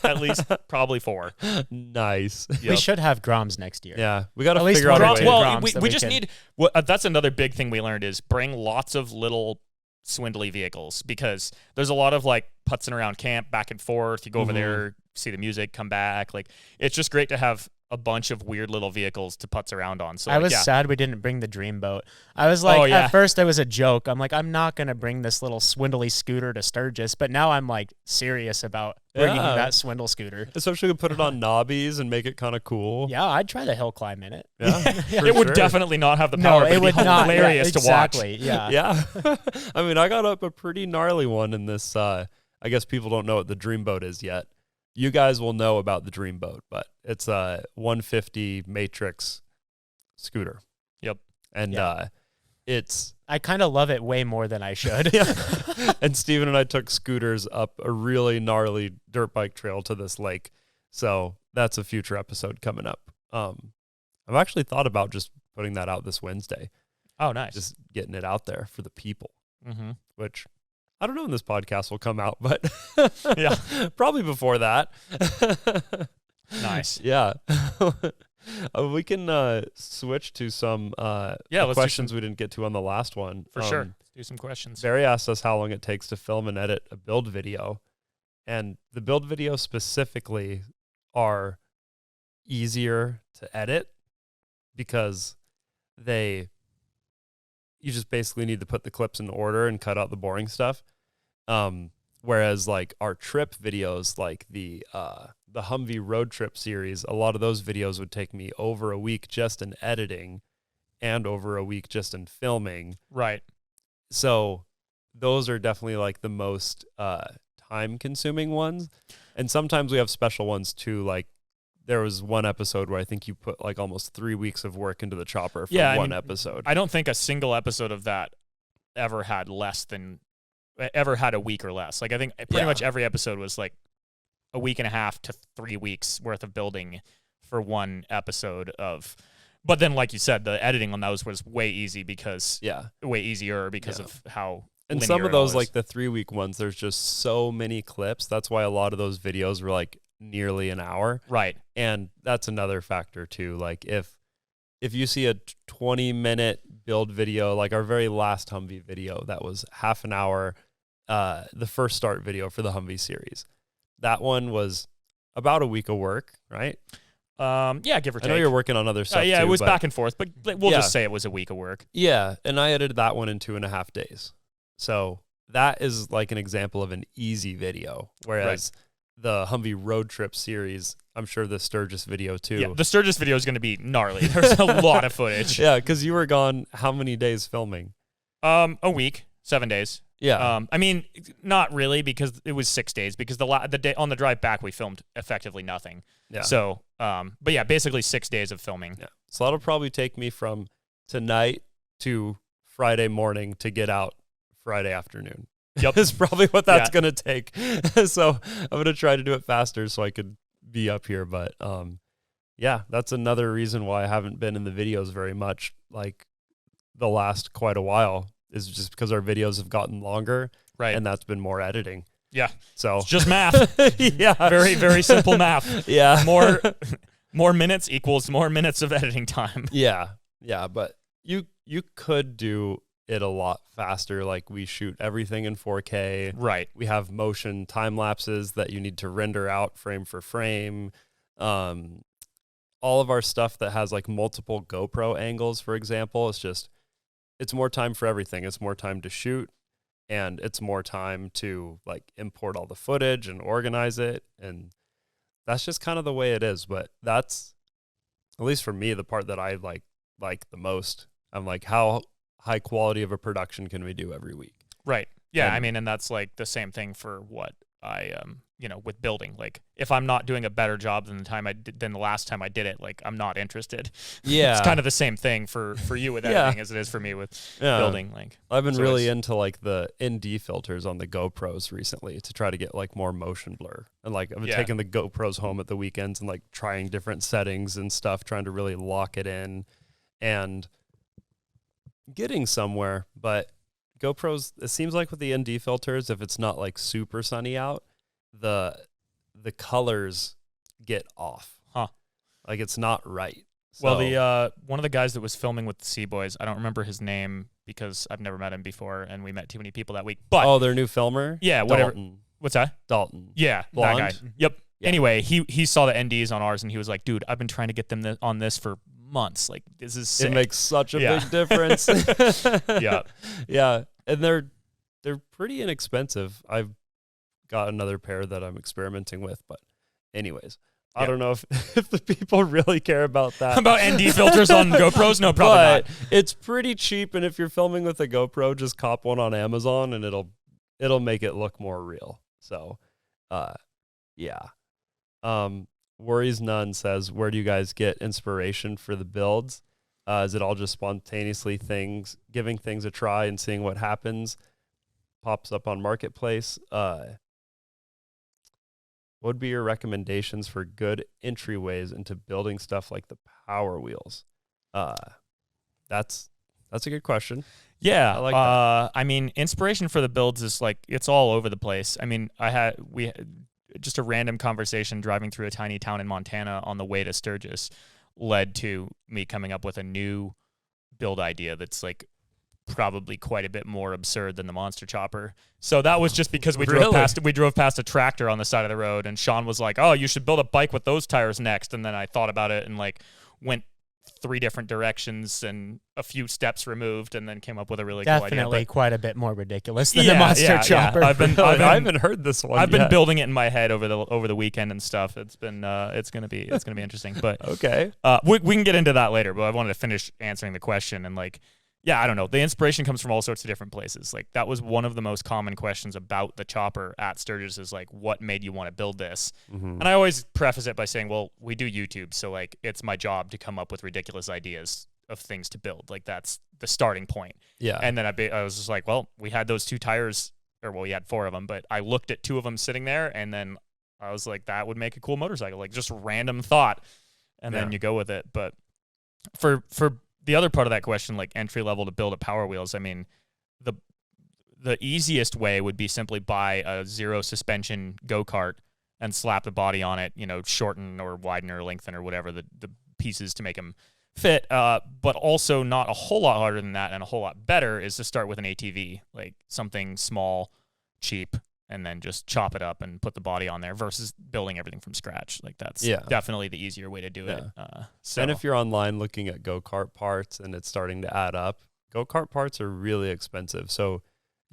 At least probably 4.
Nice.
We should have Groms next year.
Yeah, we got to
At least
figure out
one
a
or
way.
two.
Well,
Groms that
we
we
just
can-
need. Well, that's another big thing we learned is bring lots of little swindly vehicles because there's a lot of like putzing around camp back and forth. You go over there, see the music, come back. Like it's just great to have a bunch of weird little vehicles to putz around on. So
I
like,
was
yeah.
sad we didn't bring the Dreamboat. I was like, at first it was a joke. I'm like, I'm not going to bring this little swindly scooter to Sturgis. But now I'm like serious about bringing that swindle scooter.
Especially we could put it on knobbies and make it kind of cool.
Yeah, I'd try the hill climb in it.
Yeah, for
It would
sure.
definitely not have the power, but
it
it'd
would
be
not.
hilarious to watch.
Exactly. Yeah.
Yeah. I mean, I got up a pretty gnarly one in this. I guess people don't know what the Dreamboat is yet. You guys will know about the Dreamboat, but it's a 150 Matrix scooter.
Yep.
And it's...
I kind of love it way more than I should.
And Steven and I took scooters up a really gnarly dirt bike trail to this lake. So that's a future episode coming up. I've actually thought about just putting that out this Wednesday.
Oh, nice.
Just getting it out there for the people,
Mm-hmm.
which I don't know when this podcast will come out, but
Yeah.
probably before that.
Nice.
Yeah. We can switch to some
let's do
questions we didn't get to on the last one.
For sure. Let's do some questions.
Barry asked us how long it takes to film and edit a build video. And the build videos specifically are easier to edit because you just basically need to put the clips in order and cut out the boring stuff. Whereas like our trip videos, like the Humvee road trip series, a lot of those videos would take me over a week just in editing and over a week just in filming.
Right.
So those are definitely like the most time consuming ones. And sometimes we have special ones too. Like there was one episode where I think you put like almost 3 weeks of work into the chopper for one episode.
I don't think a single episode of that ever had a week or less. Like I think pretty much every episode was like a week and a half to 3 weeks worth of building for one episode of. But then, like you said, the editing on those was way easier because of how.
And
linear
some of
it all
those,
is.
like the 3 week ones, there's just so many clips. That's why a lot of those videos were like nearly an hour.
Right.
And that's another factor too. Like if you see a 20-minute build video, like our very last Humvee video, that was half an hour, the first start video for the Humvee series. That one was about a week of work, right?
Yeah, give or take.
I know you're working on other stuff
yeah,
too,
it was
but
back and forth, but we'll just say it was a week of work.
Yeah, and I edited that one in 2.5 days. So that is like an example of an easy video, whereas the Humvee road trip series, I'm sure the Sturgis video too.
Yeah, the Sturgis video is going to be gnarly. There's a lot of footage.
Yeah, because you were gone how many days filming?
A week, 7 days.
Yeah.
I mean, not really because it was 6 days because the day on the drive back we filmed effectively nothing.
Yeah.
So, but yeah, basically 6 days of filming.
Yeah. So that'll probably take me from tonight to Friday morning to get out Friday afternoon.
Yep.
Is probably what that's going to take. So I'm going to try to do it faster so I could be up here. But yeah, that's another reason why I haven't been in the videos very much. Like the last quite a while is just because our videos have gotten longer,
Right.
and that's been more editing.
Yeah.
So
It's just math.
yeah,
Very, very simple math.
yeah,
More minutes equals more minutes of editing time.
yeah, but you could do it a lot faster. Like, we shoot everything in 4K.
Right.
We have motion time lapses that you need to render out frame for frame. All of our stuff that has like multiple GoPro angles, for example, it's more time for everything. It's more time to shoot, and it's more time to like import all the footage and organize it. And that's just kind of the way it is. But that's, at least for me, the part that I like the most. I'm like, how high quality of a production can we do every week?
Right. Yeah.
And-
I mean, and that's like the same thing for what I, with building. Like, if I'm not doing a better job than the last time I did it, like, I'm not interested.
Yeah.
It's kind of the same thing for you with
Yeah.
editing as it is for me with
Yeah.
building. Like,
I've been
so
really
it's-
into like the ND filters on the GoPros recently to try to get like more motion blur. And like, I've been
Yeah.
taking the GoPros home at the weekends and like trying different settings and stuff, trying to really lock it in and getting somewhere. But GoPros, it seems like with the ND filters, if it's not like super sunny out, the colors get off.
Huh.
Like, it's not right.
Well,
So-
the one of the guys that was filming with the Sea Boys, I don't remember his name because I've never met him before, and we met too many people that week. But
oh, their new filmer?
yeah, whatever.
Dalton.
What's that?
Dalton.
Yeah,
Blonde?
that guy. Yep.
Yeah.
Anyway, he saw the NDs on ours, and he was like, "Dude, I've been trying to get them on this for months. Like, this is sick."
It makes such a
Yeah.
big difference.
Yeah.
Yeah. And they're pretty inexpensive. I've got another pair that I'm experimenting with, but anyways, I
Yeah.
don't know if the people really care about that.
About ND filters on GoPros? No, probably
but
not.
it's pretty cheap, and if you're filming with a GoPro, just cop one on Amazon and it'll make it look more real. So yeah. Worries None says, where do you guys get inspiration for the builds? Is it all just spontaneously giving things a try and seeing what happens? Pops up on Marketplace. What would be your recommendations for good entryways into building stuff like the Power Wheels? That's a good question.
Yeah,
I like that.
I mean, inspiration for the builds is like, it's all over the place. I mean, we had just a random conversation driving through a tiny town in Montana on the way to Sturgis led to me coming up with a new build idea that's like probably quite a bit more absurd than the monster chopper. So that was just because we drove past a tractor on the side of the road, and Sean was like, "Oh, you should build a bike with those tires next." And then I thought about it and like went 3 different directions and a few steps removed, and then came up with a really cool idea.
Definitely
But
quite a bit more ridiculous than
Yeah,
the monster
yeah, yeah.
chopper.
I've been
I haven't heard this one.
I've been
yet.
building it in my head over the weekend and stuff. It's been it's gonna be interesting. But
Okay.
we can get into that later. But I wanted to finish answering the question, and like, yeah, I don't know. The inspiration comes from all sorts of different places. Like, that was one of the most common questions about the chopper at Sturgis is like, what made you want to build this?
Mhm.
And I always preface it by saying, well, we do YouTube, so like, it's my job to come up with ridiculous ideas of things to build. Like, that's the starting point.
Yeah.
And then I was just like, well, we had those 2 tires, or well, we had 4 of them, but I looked at 2 of them sitting there, and then I was like, that would make a cool motorcycle. Like, just random thought, and then
Yeah.
you go with it. But for the other part of that question, like entry level to build a Power Wheels, I mean, the easiest way would be simply buy a 0 suspension go-kart and slap the body on it, shorten or widen or lengthen or whatever the pieces to make them fit. But also not a whole lot harder than that and a whole lot better is to start with an ATV, like something small, cheap, and then just chop it up and put the body on there versus building everything from scratch. Like, that's definitely the easier way to do it.
And if you're online looking at go-kart parts and it's starting to add up, go-kart parts are really expensive. So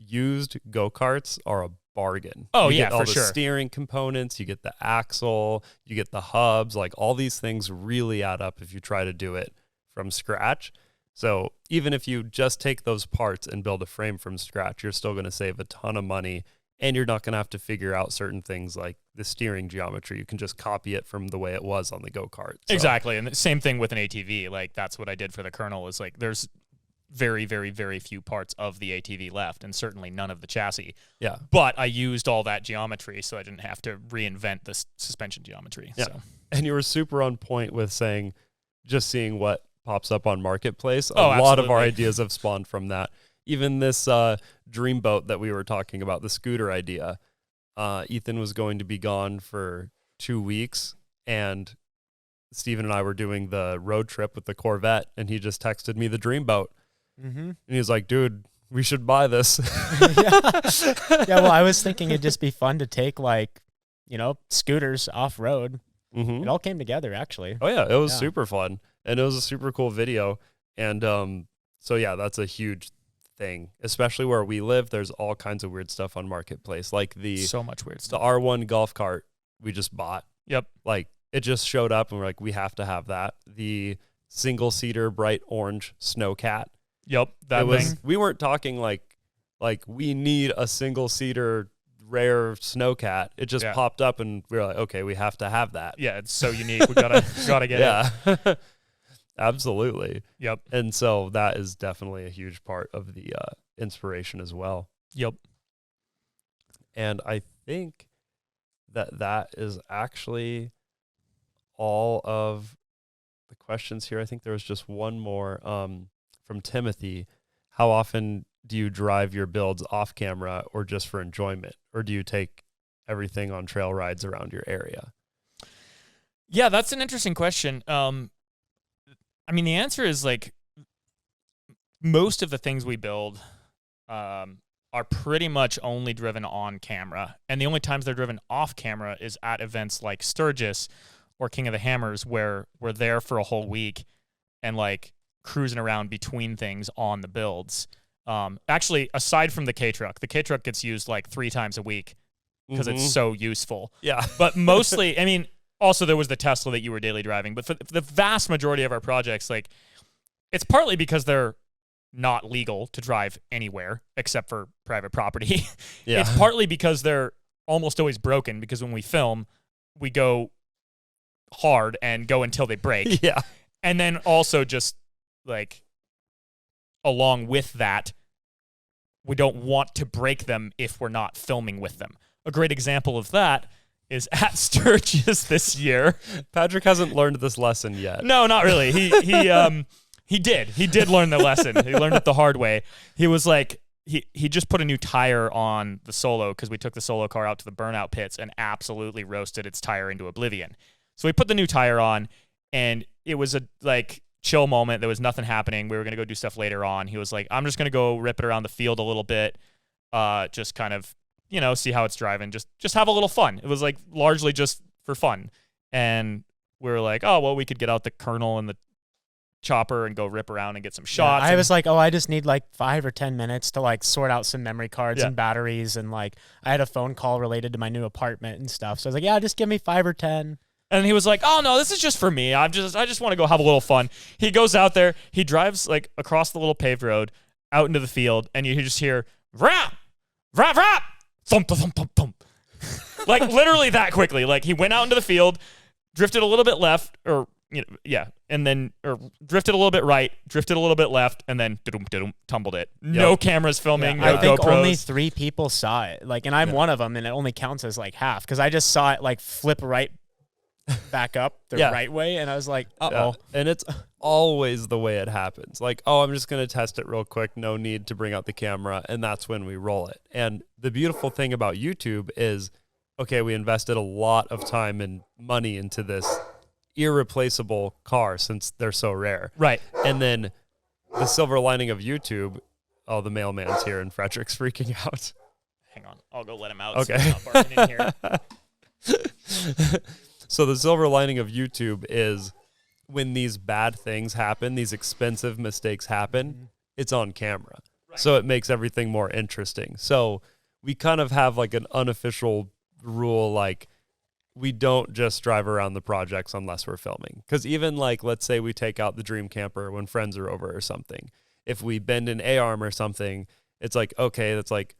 used go-karts are a bargain.
Oh,
you
yeah,
get all
for
the
sure.
steering components, you get the axle, you get the hubs, like all these things really add up if you try to do it from scratch. So even if you just take those parts and build a frame from scratch, you're still going to save a ton of money, and you're not going to have to figure out certain things like the steering geometry. You can just copy it from the way it was on the go-kart. So,
Exactly. And the same thing with an ATV. Like, that's what I did for the Colonel is like, there's very, very, very few parts of the ATV left, and certainly none of the chassis.
yeah.
But I used all that geometry, so I didn't have to reinvent the suspension geometry.
Yeah.
So.
And you were super on point with saying, just seeing what pops up on Marketplace. A
Oh,
lot of our
absolutely.
ideas have spawned from that. Even this dreamboat that we were talking about, the scooter idea. Ethan was going to be gone for 2 weeks, and Steven and I were doing the road trip with the Corvette, and he just texted me the dreamboat.
Mm-hmm.
And he was like, dude, we should buy this.
Yeah, well, I was thinking it'd just be fun to take, like, scooters off-road.
Mm-hmm.
It all came together, actually.
Oh, yeah, it was
Yeah.
super fun, and it was a super cool video. And so, yeah, that's a huge thing, especially where we live. There's all kinds of weird stuff on Marketplace, like the
So much weird
the
stuff.
R1 golf cart we just bought.
Yep.
Like, it just showed up, and we're like, we have to have that. The single-seater bright orange snowcat.
Yep. That thing.
We weren't talking like we need a single-seater rare snowcat. It just
Yeah.
popped up, and we were like, okay, we have to have that.
Yeah, it's so unique. We gotta get it.
Yeah. Absolutely.
Yep.
And so that is definitely a huge part of the inspiration as well.
Yep.
And I think that is actually all of the questions here. I think there was just one more from Timothy. How often do you drive your builds off camera or just for enjoyment? Or do you take everything on trail rides around your area?
Yeah, that's an interesting question. I mean, the answer is like most of the things we build are pretty much only driven on camera. And the only times they're driven off camera is at events like Sturgis or King of the Hammers, where we're there for a whole week and like cruising around between things on the builds. Actually, aside from the K-Truck gets used like 3 times a week because it's so useful.
Yeah.
But mostly, I mean, also there was the Tesla that you were daily driving, but for the vast majority of our projects, like, it's partly because they're not legal to drive anywhere except for private property.
Yeah.
It's partly because they're almost always broken, because when we film, we go hard and go until they break.
Yeah.
And then also just like along with that, we don't want to break them if we're not filming with them. A great example of that is at Sturgis this year.
Patrick hasn't learned this lesson yet.
No, not really. He did learn the lesson. He learned it the hard way. He was like, he just put a new tire on the Solo because we took the Solo car out to the burnout pits and absolutely roasted its tire into oblivion. So we put the new tire on, and it was a like chill moment. There was nothing happening. We were going to go do stuff later on. He was like, I'm just going to go rip it around the field a little bit. Just kind of, see how it's driving. Just have a little fun. It was like largely just for fun. And we were like, oh, well, we could get out the Colonel and the chopper and go rip around and get some shots.
I was like, I just need like 5 or 10 minutes to like sort out some memory cards and batteries. And like, I had a phone call related to my new apartment and stuff. So I was like, yeah, just give me 5 or 10.
And he was like, oh, no, this is just for me. I just want to go have a little fun. He goes out there. He drives like across the little paved road out into the field. And you just hear, rap, rap, rap, thump, thump, thump, thump. Like literally that quickly. Like he went out into the field, drifted a little bit left and then drifted a little bit right, drifted a little bit left, and then tumbled it. No cameras filming, no
I think
GoPros.
only 3 people saw it. Like, and I'm one of them, and it only counts as like half because I just saw it like flip right back up the right way, and I was like, uh-oh.
And it's always the way it happens. Like, oh, I'm just going to test it real quick. No need to bring out the camera. And that's when we roll it. And the beautiful thing about YouTube is, okay, we invested a lot of time and money into this irreplaceable car since they're so rare.
Right.
And then the silver lining of YouTube, oh, the mailman's here and Frederick's freaking out.
Hang on. I'll go let him out.
Okay.
So he's not barking in here.
So the silver lining of YouTube is when these bad things happen, these expensive mistakes happen, it's on camera. Right. So it makes everything more interesting. So we kind of have like an unofficial rule, like we don't just drive around the projects unless we're filming. Because even like, let's say we take out the Dream Camper when friends are over or something. If we bend an A-arm or something, it's like, okay, that's like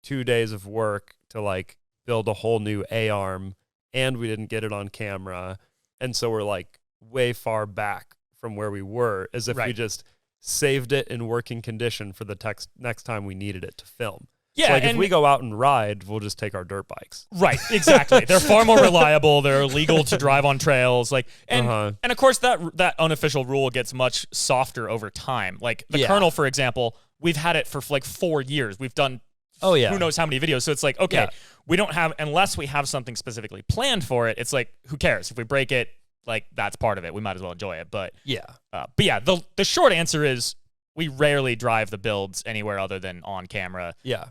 2 days of work to like build a whole new A-arm, and we didn't get it on camera. And so we're like way far back from where we were, as if we just saved it in working condition for the next time we needed it to film.
Yeah,
So, like, if
and-
we go out and ride, we'll just take our dirt bikes.
Right, exactly. They're far more reliable. They're legal to drive on trails. Like, and of course that unofficial rule gets much softer over time. Like the Colonel, for example, we've had it for like 4 years. We've done who knows how many videos. So it's like, okay, we don't have, unless we have something specifically planned for it. It's like, who cares if we break it? Like, that's part of it. We might as well enjoy it. But yeah, the short answer is we rarely drive the builds anywhere other than on camera.
Yeah.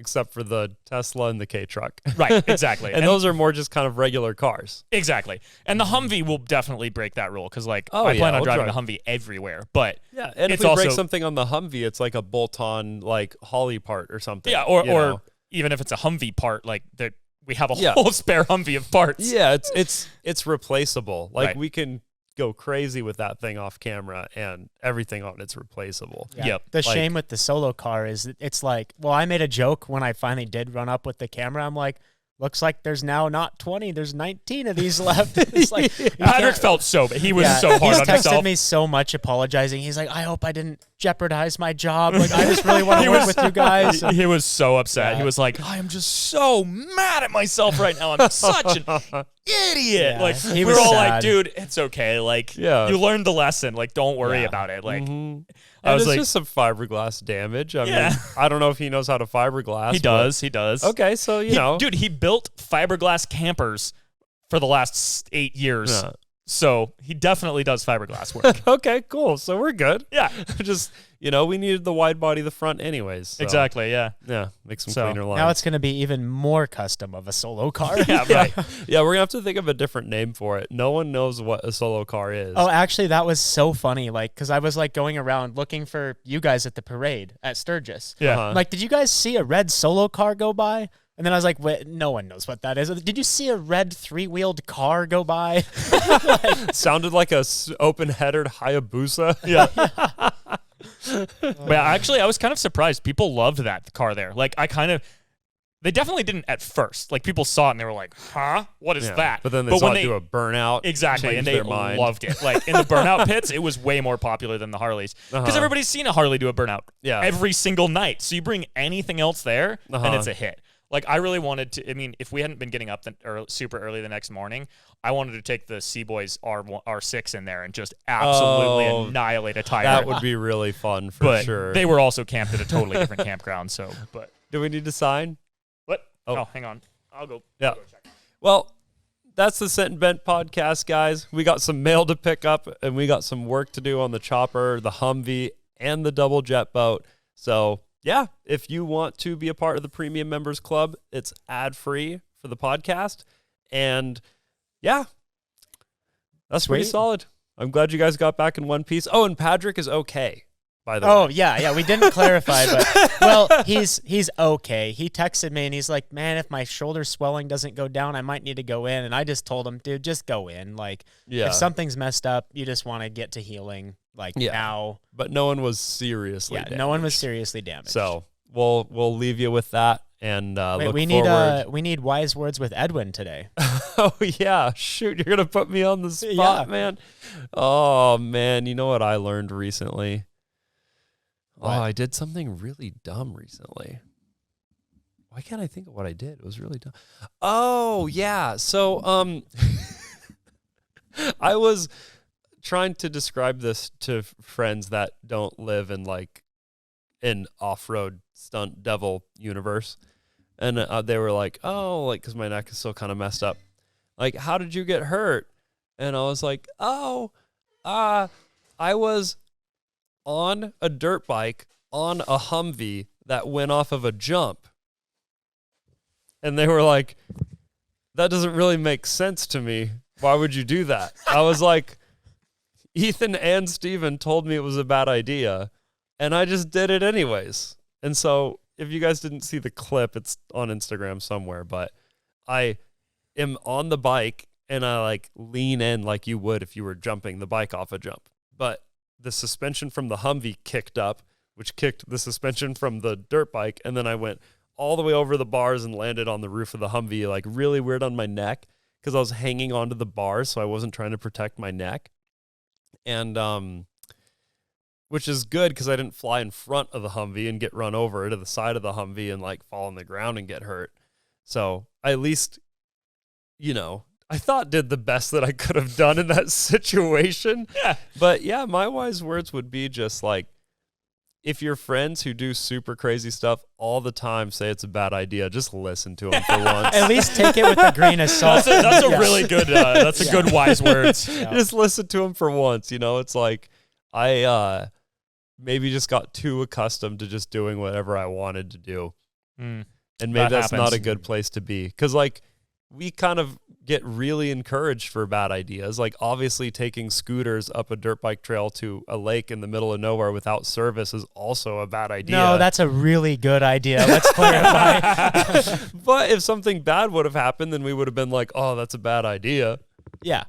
Except for the Tesla and the K-Truck.
Right, exactly.
and those are more just kind of regular cars.
Exactly. And the Humvee will definitely break that rule because, like, I plan on driving the Humvee everywhere. But
yeah, and if we break something on the Humvee, it's like a bolt-on, like, Holly part or something.
Yeah, or even if it's a Humvee part, like, we have a whole spare Humvee of parts.
Yeah, it's replaceable. Like, we can go crazy with that thing off camera, and everything on it's replaceable.
Yeah. Yep. The shame with the solo car is it's like, well, I made a joke when I finally did run up with the camera. I'm like, looks like there's now not 20, there's 19 of these left. It's like
Patrick felt so bad. He was so hard on himself.
He's texted me so much apologizing. He's like, I hope I didn't jeopardize my job. Like, I just really want to work with you guys.
He was so upset. He was like, I am just so mad at myself right now. I'm such an idiot.
Yeah,
like, we're all like, dude, it's okay. Like, you learned the lesson. Like, don't worry about it. Like,
I was like, just some fiberglass damage. I mean, I don't know if he knows how to fiberglass.
He does.
Okay, so, you know.
Dude, he built fiberglass campers for the last 8 years. Yeah. So he definitely does fiberglass work.
Okay, cool. So we're good.
Yeah.
Just, you know, we needed the wide body the front anyways. So.
Exactly, yeah.
Yeah, make some cleaner lines.
Now it's going to be even more custom of a solo car.
Yeah, right.
Yeah, we're going to have to think of a different name for it. No one knows what a solo car is.
Oh, actually, that was so funny. Like, because I was, like, going around looking for you guys at the parade at Sturgis.
Yeah.
I'm like, did you guys see a red solo car go by? And then I was like, wait, no one knows what that is. Did you see a red 3-wheeled car go by?
Sounded like a open-headered Hayabusa.
Yeah. But actually, I was kind of surprised. People loved that car there. Like, they definitely didn't at first. Like, people saw it and they were like, huh? What is that?
But then they saw it do a burnout.
Exactly. And they loved it. Like, in the burnout pits, it was way more popular than the Harleys. Because everybody's seen a Harley do a burnout every single night. So you bring anything else there, and it's a hit. Like, I really wanted to, I mean, if we hadn't been getting up super early the next morning, I wanted to take the Seaboys R6 in there and just absolutely annihilate a tire.
That would be really fun for sure.
They were also camped at a totally different campground, so, but.
Do we need to sign?
What? Oh, hang on. I'll go
check.
Well,
that's the Sent and Bent podcast, guys. We got some mail to pick up, and we got some work to do on the chopper, the Humvee, and the double jet boat. So, yeah, if you want to be a part of the Premium Members Club, it's ad-free for the podcast. And, yeah, that's pretty solid. I'm glad you guys got back in one piece. Oh, and Patrick is okay, by the way.
Oh, yeah, we didn't clarify, but, well, he's okay. He texted me, and he's like, man, if my shoulder swelling doesn't go down, I might need to go in. And I just told him, dude, just go in. Like, if something's messed up, you just want to get to healing. Like now,
but no one was seriously damaged.
No one was seriously damaged.
So we'll leave you with that and look
we
forward.
We need wise words with Edwin today.
Oh yeah, shoot! You're gonna put me on the spot, man. Oh man, you know what I learned recently? What? Oh, I did something really dumb recently. Why can't I think of what I did? It was really dumb. Oh yeah, so I was trying to describe this to friends that don't live in like an off-road stunt devil universe, and they were like, oh, like, because my neck is still kind of messed up, like, how did you get hurt? And I was like, I was on a dirt bike on a Humvee that went off of a jump. And they were like, that doesn't really make sense to me. Why would you do that? I was like, Ethan and Steven told me it was a bad idea, and I just did it anyways. And so if you guys didn't see the clip, it's on Instagram somewhere, but I am on the bike and I like lean in like you would if you were jumping the bike off a jump. But the suspension from the Humvee kicked up, which kicked the suspension from the dirt bike, and then I went all the way over the bars and landed on the roof of the Humvee, like really weird on my neck because I was hanging onto the bars, so I wasn't trying to protect my neck. And which is good because I didn't fly in front of the Humvee and get run over to the side of the Humvee and like fall on the ground and get hurt. So I at least, I thought did the best that I could have done in that situation.
Yeah.
But yeah, my wise words would be just like, if your friends who do super crazy stuff all the time say it's a bad idea, just listen to them for once.
At least take it with a grain of salt.
That's a really good, that's a good wise words.
Yeah.
Just listen to them for once. It's like I maybe just got too accustomed to just doing whatever I wanted to do.
Mm.
And maybe that's not
happens.
a good place to be. Because, like, we kind of get really encouraged for bad ideas. Like, obviously, taking scooters up a dirt bike trail to a lake in the middle of nowhere without service is also a bad idea.
No, that's a really good idea. Let's clarify.
But if something bad would have happened, then we would have been like, oh, that's a bad idea.
Yeah.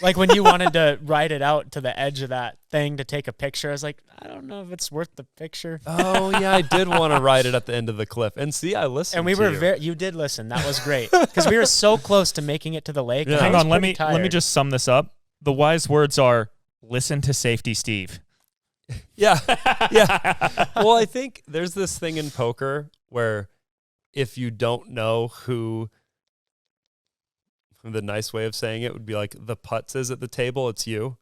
Like when you wanted to ride it out to the edge of that thing to take a picture, I was like, I don't know if it's worth the picture.
Oh, yeah, I did want to ride it at the end of the cliff. And see, I listened
And we
to
were
you.
you did listen. That was great. Because we were so close to making it to the lake.
Yeah.
and I
Hang
was
on, let
pretty
me
tired.
just sum this up. The wise words are listen to Safety Steve.
Yeah. Yeah. Well, I think there's this thing in poker where if you don't know who, the nice way of saying it would be like the putz is at the table, it's you.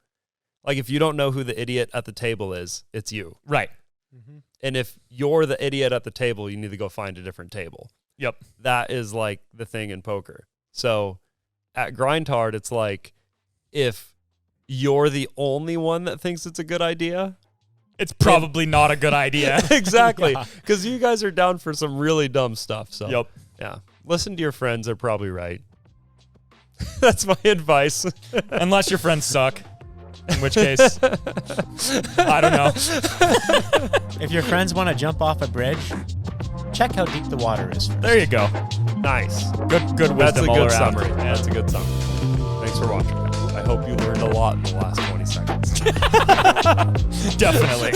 Like if you don't know who the idiot at the table is, it's you.
Right.
Mm-hmm.
And if you're the idiot at the table, you need to go find a different table.
Yep.
That is like the thing in poker. So at Grind Hard, it's like if you're the only one that thinks it's a good idea,
It's probably not a good idea.
exactly.
Yeah.
Because you guys are down for some really dumb stuff. So
Yep.
yeah, listen to your friends. They're probably right. That's my advice.
Unless your friends suck. In which case, I don't know.
If your friends want to jump off a bridge, check how deep the water is first.
There you go.
Nice.
Good
That's a
wisdom all
good
around.
summary. Yeah, that's a good summary. Thanks for watching, guys. I hope you learned a lot in the last 20 seconds.
Definitely.